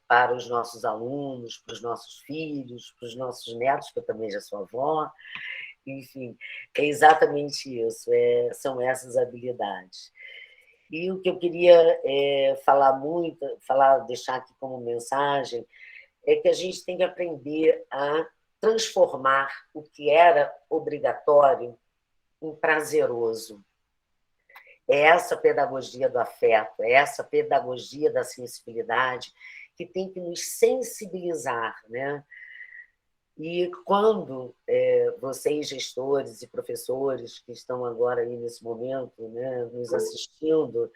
para os nossos alunos, para os nossos filhos, para os nossos netos, que eu também já sou avó. Enfim, é exatamente isso, são essas habilidades. E o que eu queria deixar aqui como mensagem, é que a gente tem que aprender a transformar o que era obrigatório em prazeroso. É essa pedagogia do afeto, é essa pedagogia da sensibilidade que tem que nos sensibilizar, né? E quando vocês, gestores e professores que estão agora aí nesse momento, né, nos assistindo,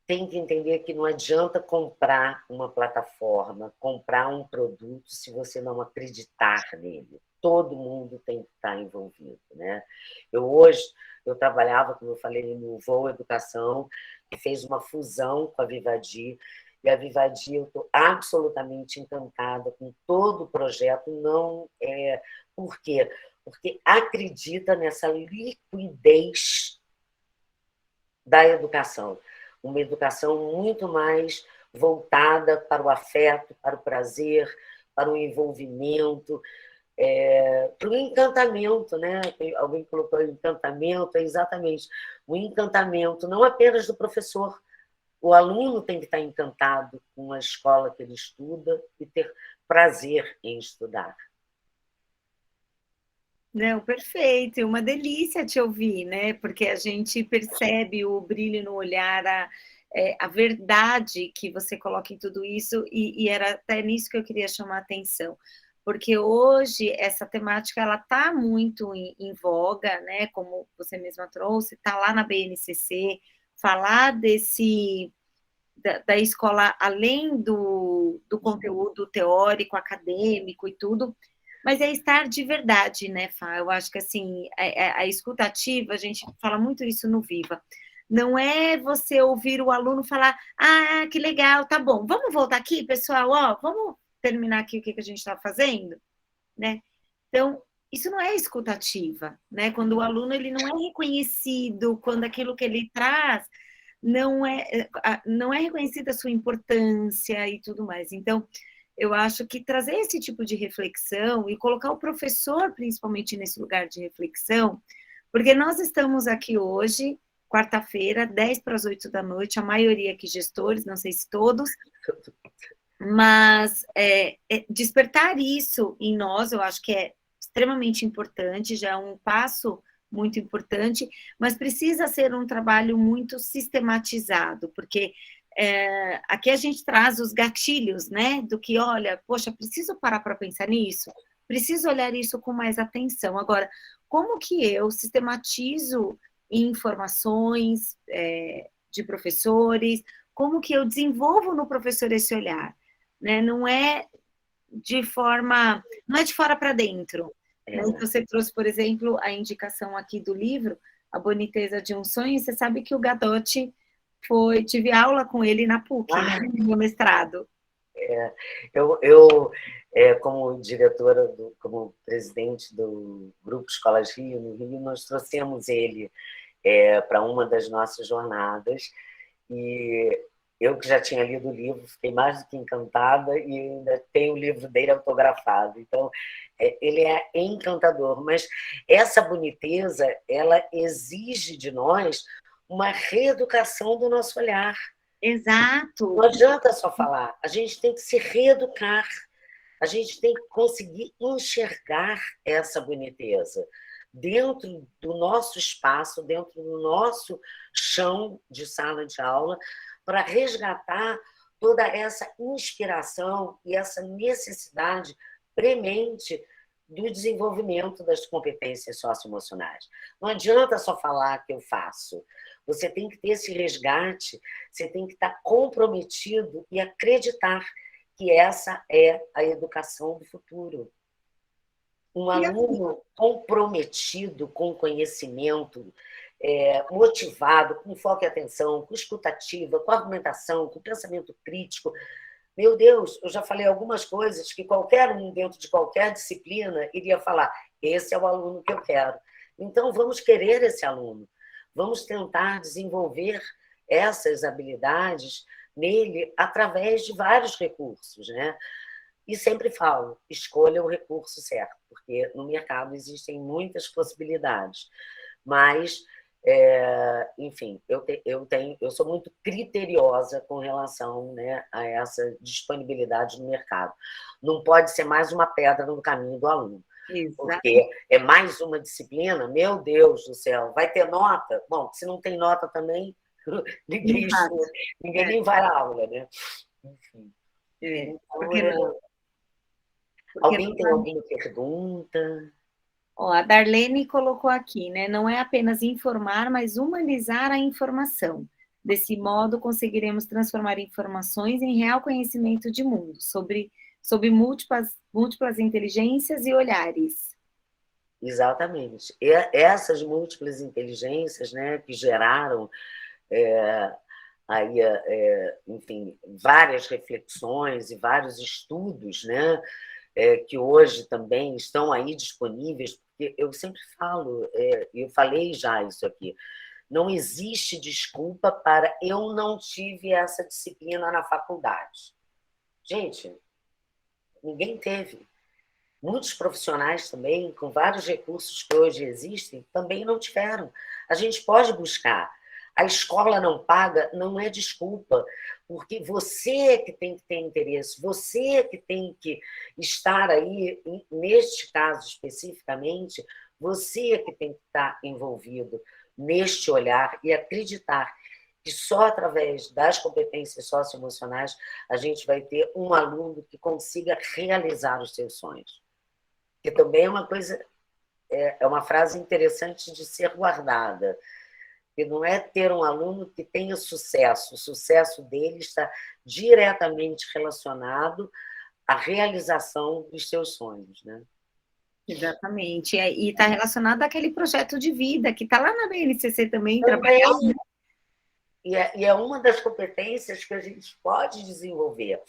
tem que entender que não adianta comprar uma plataforma, comprar um produto se você não acreditar nele. Todo mundo tem que estar envolvido, né? Hoje eu trabalhava, como eu falei, no Voo Educação, que fez uma fusão com a Vivadi, e a Vivadi, eu estou absolutamente encantada com todo o projeto. Não Por quê? Porque acredita nessa liquidez da educação. Uma educação muito mais voltada para o afeto, para o prazer, para o envolvimento, para o encantamento, né? Alguém colocou encantamento, exatamente. O encantamento não apenas do professor. O aluno tem que estar encantado com a escola que ele estuda e ter prazer em estudar. Não, perfeito, uma delícia te ouvir, né? Porque a gente percebe o brilho no olhar, a verdade que você coloca em tudo isso, e era até nisso que eu queria chamar a atenção, porque hoje essa temática ela está muito em voga, né? Como você mesma trouxe, está lá na BNCC, falar da escola além do conteúdo teórico, acadêmico e tudo, mas é estar de verdade, né, Fá? Eu acho que, assim, a escuta ativa, a gente fala muito isso no Viva, não é você ouvir o aluno falar, ah, que legal, tá bom, vamos voltar aqui, pessoal, ó, vamos terminar aqui o que a gente está fazendo, né? Então, isso não é escuta ativa, né? Quando o aluno ele não é reconhecido, quando aquilo que ele traz não é reconhecida a sua importância e tudo mais. Então, eu acho que trazer esse tipo de reflexão e colocar o professor, principalmente, nesse lugar de reflexão, porque nós estamos aqui hoje, quarta-feira, 10 para as 8 da noite, a maioria aqui gestores, não sei se todos, mas despertar isso em nós, eu acho que é extremamente importante, já é um passo muito importante, mas precisa ser um trabalho muito sistematizado, porque aqui a gente traz os gatilhos, né, do que, olha, poxa, preciso parar para pensar nisso, preciso olhar isso com mais atenção. Agora, como que eu sistematizo informações de professores, como que eu desenvolvo no professor esse olhar, né? Não é de fora para dentro. Né? Você trouxe, por exemplo, a indicação aqui do livro, A Boniteza de um Sonho, você sabe que o Gadotti tive aula com ele na PUC, né, no meu mestrado. Eu como diretora, como presidente do Grupo Escolas Rio, no Rio, nós trouxemos ele para uma das nossas jornadas, e eu que já tinha lido o livro, fiquei mais do que encantada, e ainda tenho o livro dele autografado. Então, ele é encantador, mas essa boniteza, ela exige de nós uma reeducação do nosso olhar. Exato. Não adianta só falar, a gente tem que se reeducar, A gente tem que conseguir enxergar essa boniteza dentro do nosso espaço, dentro do nosso chão de sala de aula, para resgatar toda essa inspiração e essa necessidade premente do desenvolvimento das competências socioemocionais. Não adianta só falar que eu faço. Você tem que ter esse resgate, você tem que estar comprometido e acreditar que essa é a educação do futuro. Um aluno comprometido com conhecimento, motivado, com foco e atenção, com escutativa, com argumentação, com pensamento crítico. Meu Deus, eu já falei algumas coisas que qualquer um, dentro de qualquer disciplina, iria falar: esse é o aluno que eu quero. Então, vamos querer esse aluno. Vamos tentar desenvolver essas habilidades nele através de vários recursos, né? E sempre falo, escolha o recurso certo, porque no mercado existem muitas possibilidades. Mas, enfim, eu sou muito criteriosa com relação, né, a essa disponibilidade no mercado. Não pode ser mais uma pedra no caminho do aluno. Exato. Porque é mais uma disciplina, meu Deus do céu, vai ter nota? Bom, se não tem nota também, ninguém estuda, ninguém nem vai à aula, né? Enfim. Então, alguém tem alguma pergunta? Ó, a Darlene colocou aqui, né? Não é apenas informar, mas humanizar a informação. Desse modo, conseguiremos transformar informações em real conhecimento de mundo, sobre múltiplas inteligências e olhares. Exatamente. E essas múltiplas inteligências, né, que geraram aí, enfim, várias reflexões e vários estudos, né, que hoje também estão aí disponíveis, porque eu sempre falo, eu falei já isso aqui, não existe desculpa para eu não tive essa disciplina na faculdade. Gente, ninguém teve. Muitos profissionais também, com vários recursos que hoje existem, também não tiveram. A gente pode buscar. A escola não paga, não é desculpa, porque você que tem que ter interesse, você que tem que estar aí, neste caso especificamente, você que tem que estar envolvido neste olhar e acreditar que só através das competências socioemocionais a gente vai ter um aluno que consiga realizar os seus sonhos. Que também é uma coisa, é uma frase interessante de ser guardada, que não é ter um aluno que tenha sucesso, o sucesso dele está diretamente relacionado à realização dos seus sonhos, né? Exatamente, e está relacionado àquele projeto de vida, que está lá na BNCC também, trabalhando. E é uma das competências que a gente pode desenvolver.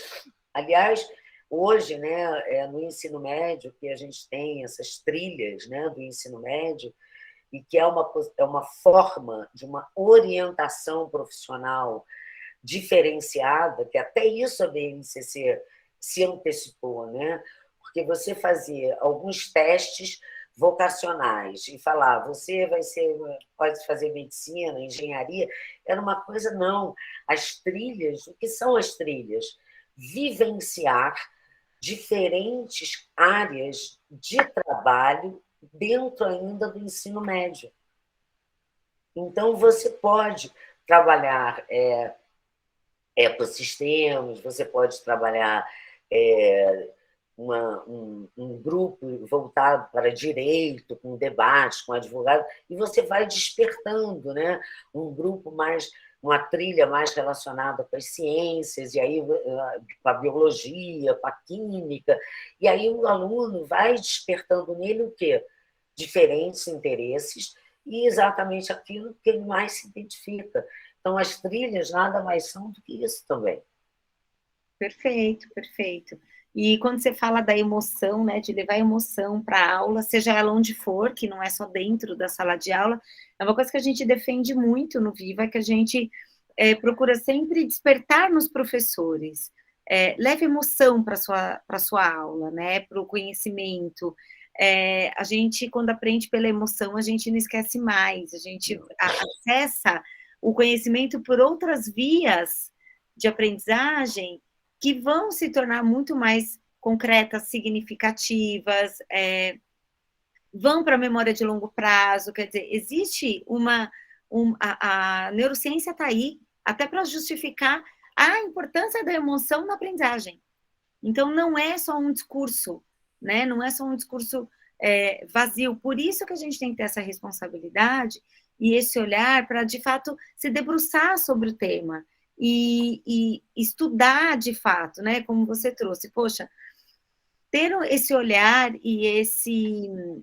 Aliás, hoje, né, no ensino médio, que a gente tem essas trilhas, né, do ensino médio, e que é uma forma de uma orientação profissional diferenciada, que até isso a BNCC se antecipou, né? Porque você fazia alguns testes vocacionais e falar, você pode fazer medicina, engenharia, era uma coisa, não. As trilhas, o que são as trilhas? Vivenciar diferentes áreas de trabalho dentro ainda do ensino médio. Então, você pode trabalhar ecossistemas, você pode trabalhar um grupo voltado para direito, com debates, com advogados, e você vai despertando, né? Um grupo mais, uma trilha mais relacionada com as ciências, e aí com a biologia, com a química, e aí o aluno vai despertando nele o quê? Diferentes interesses e exatamente aquilo que ele mais se identifica. Então, as trilhas nada mais são do que isso também. Perfeito, perfeito. E quando você fala da emoção, né, de levar emoção para a aula, seja ela onde for, que não é só dentro da sala de aula, é uma coisa que a gente defende muito no Viva, que a gente procura sempre despertar nos professores. Leve emoção para a sua aula, né, para o conhecimento. A gente, quando aprende pela emoção, a gente não esquece mais, a gente acessa o conhecimento por outras vias de aprendizagem que vão se tornar muito mais concretas, significativas, vão para a memória de longo prazo, quer dizer, existe a neurociência está aí até para justificar a importância da emoção na aprendizagem. Então, não é só um discurso, né? Não é só um discurso vazio. Por isso que a gente tem que ter essa responsabilidade e esse olhar para, de fato, se debruçar sobre o tema e estudar, de fato, né? Como você trouxe. Poxa, ter esse olhar e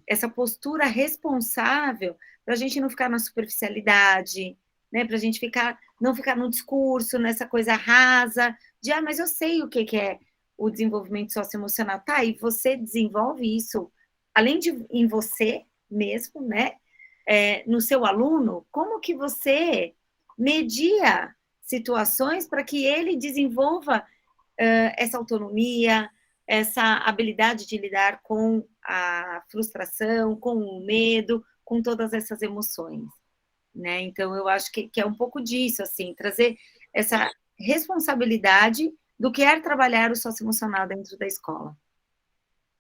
essa postura responsável para a gente não ficar na superficialidade, né? Para a gente não ficar no discurso, nessa coisa rasa, de, mas eu sei o que é o desenvolvimento socioemocional. Tá, e você desenvolve isso, além de em você mesmo, né? No seu aluno, como que você media situações para que ele desenvolva essa autonomia, essa habilidade de lidar com a frustração, com o medo, com todas essas emoções, né? Então, eu acho que é um pouco disso, assim, trazer essa responsabilidade do que é trabalhar o socioemocional dentro da escola.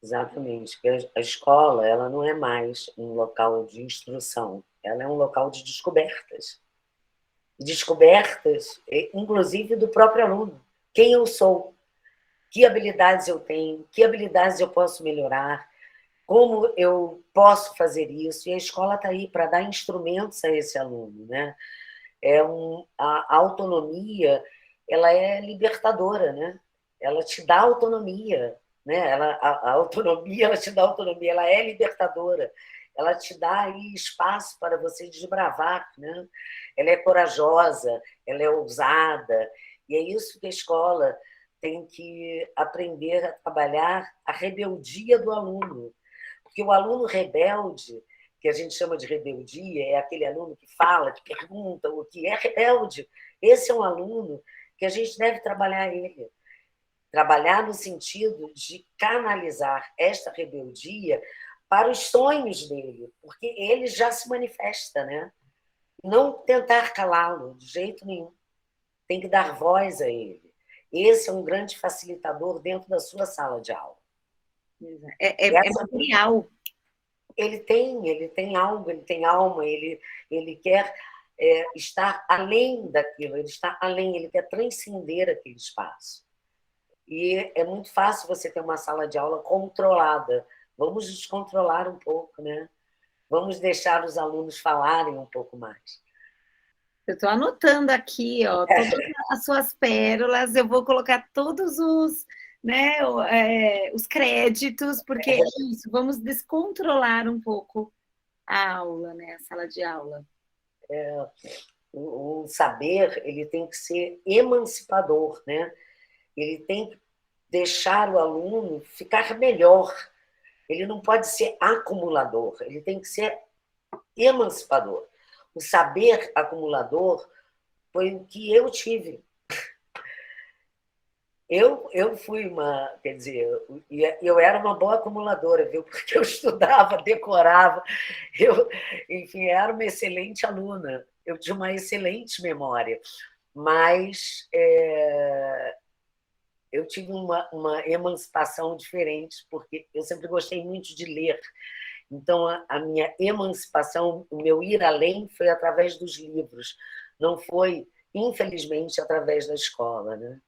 Exatamente. A escola, ela não é mais um local de instrução, ela é um local de descobertas. Descobertas, inclusive do próprio aluno. Quem eu sou, que habilidades eu tenho, que habilidades eu posso melhorar, como eu posso fazer isso, e a escola está aí para dar instrumentos a esse aluno, né? A autonomia, ela é libertadora, né? Ela te dá autonomia, né? A autonomia, ela te dá autonomia, ela é libertadora, ela te dá aí espaço para você desbravar, né? Ela é corajosa, ela é ousada, e é isso que a escola tem que aprender a trabalhar, a rebeldia do aluno. Porque o aluno rebelde, que a gente chama de rebeldia, é aquele aluno que fala, que pergunta, o que é rebelde. Esse é um aluno que a gente deve trabalhar ele. Trabalhar no sentido de canalizar esta rebeldia para os sonhos dele, porque ele já se manifesta, né? Não tentar calá-lo de jeito nenhum. Tem que dar voz a ele. Esse é um grande facilitador dentro da sua sala de aula. É material. Ele tem algo, ele tem alma, ele quer estar além daquilo, ele está além, ele quer transcender aquele espaço. E é muito fácil você ter uma sala de aula controlada. Vamos descontrolar um pouco, né? Vamos deixar os alunos falarem um pouco mais. Eu estou anotando aqui, ó, todas as suas pérolas, eu vou colocar todos os, né, os créditos, porque é isso, vamos descontrolar um pouco a aula, né, a sala de aula. O saber, ele tem que ser emancipador, né? Ele tem que deixar o aluno ficar melhor. Ele não pode ser acumulador, ele tem que ser emancipador. O saber acumulador foi o que eu tive. Eu fui quer dizer, eu era uma boa acumuladora, viu? Porque eu estudava, decorava, enfim, era uma excelente aluna, eu tinha uma excelente memória, mas eu tive uma emancipação diferente, porque eu sempre gostei muito de ler. Então, a minha emancipação, o meu ir além foi através dos livros, não foi, infelizmente, através da escola, né?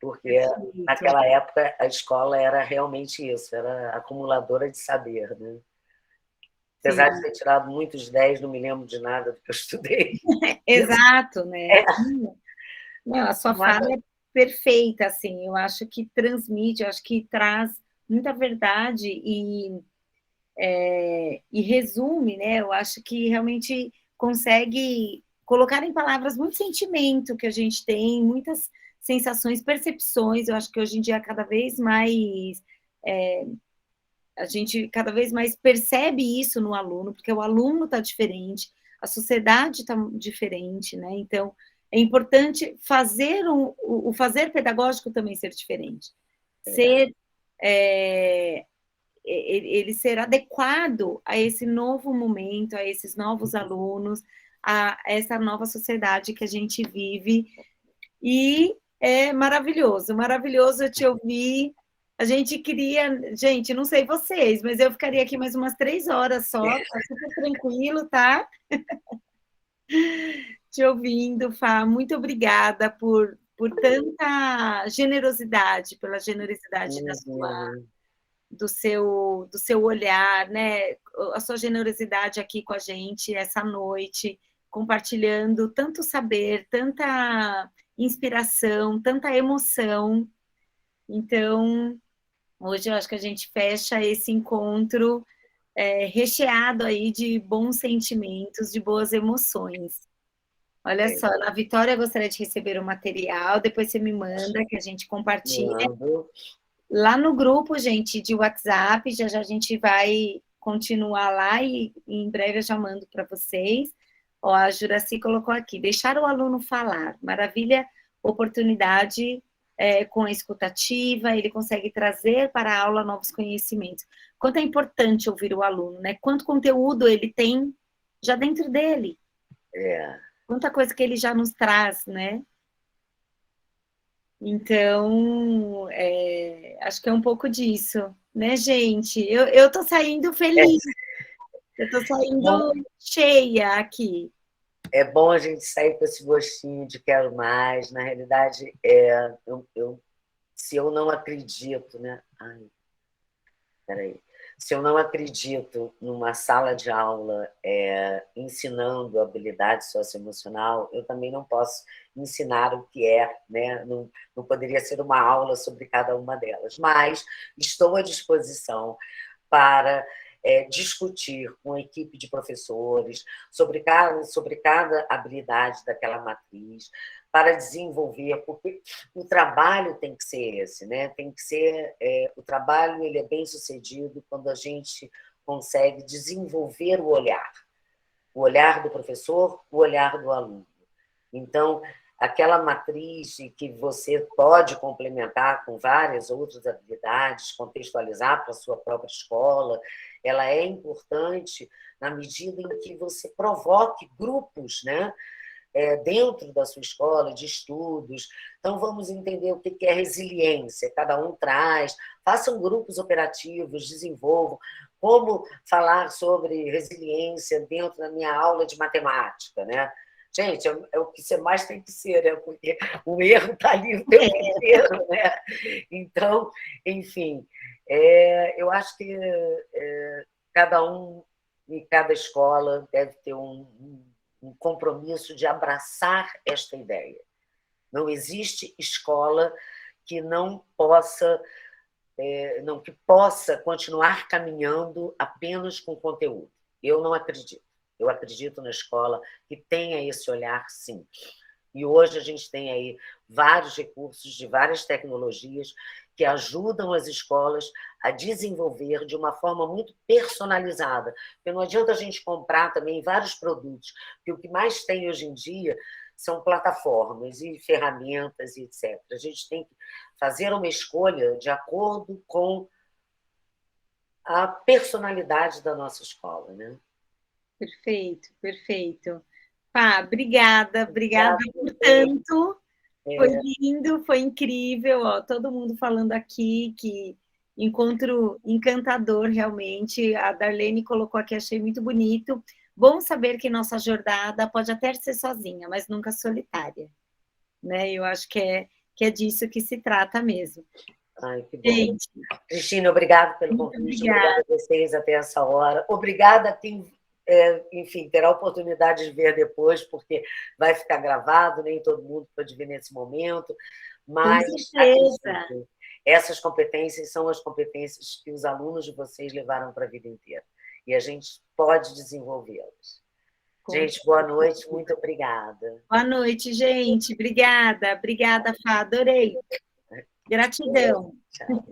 Porque naquela época a escola era realmente isso, era acumuladora de saber, né? Apesar de ter tirado muitos 10, não me lembro de nada do que eu estudei. Exato, né? Não, a sua fala é perfeita, assim, eu acho que transmite, eu acho que traz muita verdade e resume, né? Eu acho que realmente consegue colocar em palavras muito sentimento que a gente tem, muitas sensações, percepções. Eu acho que hoje em dia cada vez mais a gente cada vez mais percebe isso no aluno, porque o aluno está diferente, a sociedade está diferente, né? Então é importante fazer o fazer pedagógico também ser diferente, ele ser adequado a esse novo momento, a esses novos alunos, a essa nova sociedade que a gente vive. E é maravilhoso, maravilhoso te ouvir, A gente queria... Gente, não sei vocês, mas eu ficaria aqui mais umas 3 horas só, tá super tranquilo, tá? Te ouvindo, Fá. Muito obrigada por tanta generosidade, pela generosidade Imagina. do seu olhar, né? A sua generosidade aqui com a gente essa noite, compartilhando tanto saber, tanta inspiração, tanta emoção. Então, hoje eu acho que a gente fecha esse encontro recheado aí de bons sentimentos, de boas emoções. Olha É, só, na Vitória eu gostaria de receber o material, depois você me manda, que a gente compartilha. mando. Lá no grupo, gente, de WhatsApp, já já a gente vai continuar lá e em breve eu já mando para vocês. Ó, a Juraci colocou aqui, deixar o aluno falar, maravilha, oportunidade com a escutativa, ele consegue trazer para a aula novos conhecimentos. Quanto é importante ouvir o aluno, né? Quanto conteúdo ele tem já dentro dele, É. quanta coisa que ele já nos traz, né? Então, acho que é um pouco disso, né, gente? Eu tô saindo feliz, eu tô Bom, saindo cheia aqui. é bom a gente sair com esse gostinho de quero mais. Na realidade, se eu não acredito, né? Ai, peraí. Se eu não acredito numa sala de aula ensinando habilidade socioemocional, eu também não posso ensinar o que é, né? Não, não poderia ser uma aula sobre cada uma delas. Mas estou à disposição para discutir com a equipe de professores sobre cada habilidade daquela matriz, para desenvolver, porque o trabalho tem que ser esse, né? Tem que ser o trabalho, ele é bem sucedido quando a gente consegue desenvolver o olhar do professor, o olhar do aluno. Então, aquela matriz que você pode complementar com várias outras habilidades, contextualizar para a sua própria escola, ela é importante na medida em que você provoque grupos, né? Dentro da sua escola, de estudos. Então, vamos entender o que é resiliência, cada um traz, façam grupos operativos, desenvolvam. Como falar sobre resiliência dentro da minha aula de matemática, né? Gente, é o que você mais tem que ser, né? Porque o erro está ali o tempo inteiro, né? Então, enfim, eu acho que cada um e cada escola deve ter um compromisso de abraçar esta ideia. Não existe escola que não possa, que possa continuar caminhando apenas com conteúdo. Eu não acredito. Eu acredito na escola que tenha esse olhar, sim. E hoje a gente tem aí vários recursos de várias tecnologias que ajudam as escolas a desenvolver de uma forma muito personalizada. Porque não adianta a gente comprar também vários produtos, porque o que mais tem hoje em dia são plataformas e ferramentas e etc. A gente tem que fazer uma escolha de acordo com a personalidade da nossa escola, né? Perfeito, perfeito. Pá, obrigada, obrigada Obrigada a por vocês. tanto. Foi lindo, foi incrível, ó, todo mundo falando aqui que encontro encantador realmente. A Darlene colocou aqui, achei muito bonito. Bom saber que nossa jornada pode até ser sozinha, mas nunca solitária, né? Eu acho que é disso que se trata mesmo. Ai, que bom. Gente, Cristina, obrigado pelo muito convite, obrigada obrigada. a vocês até essa hora. Obrigada a quem, enfim, terá a oportunidade de ver depois, porque vai ficar gravado, nem todo mundo pode ver nesse momento, Com mas certeza. acreditem, essas competências são as competências que os alunos de vocês levaram para a vida inteira, e a gente pode desenvolvê-las. Com Gente, boa noite, muito obrigada. Boa noite, gente. Obrigada, obrigada, Fá. Adorei. Gratidão. Tchau.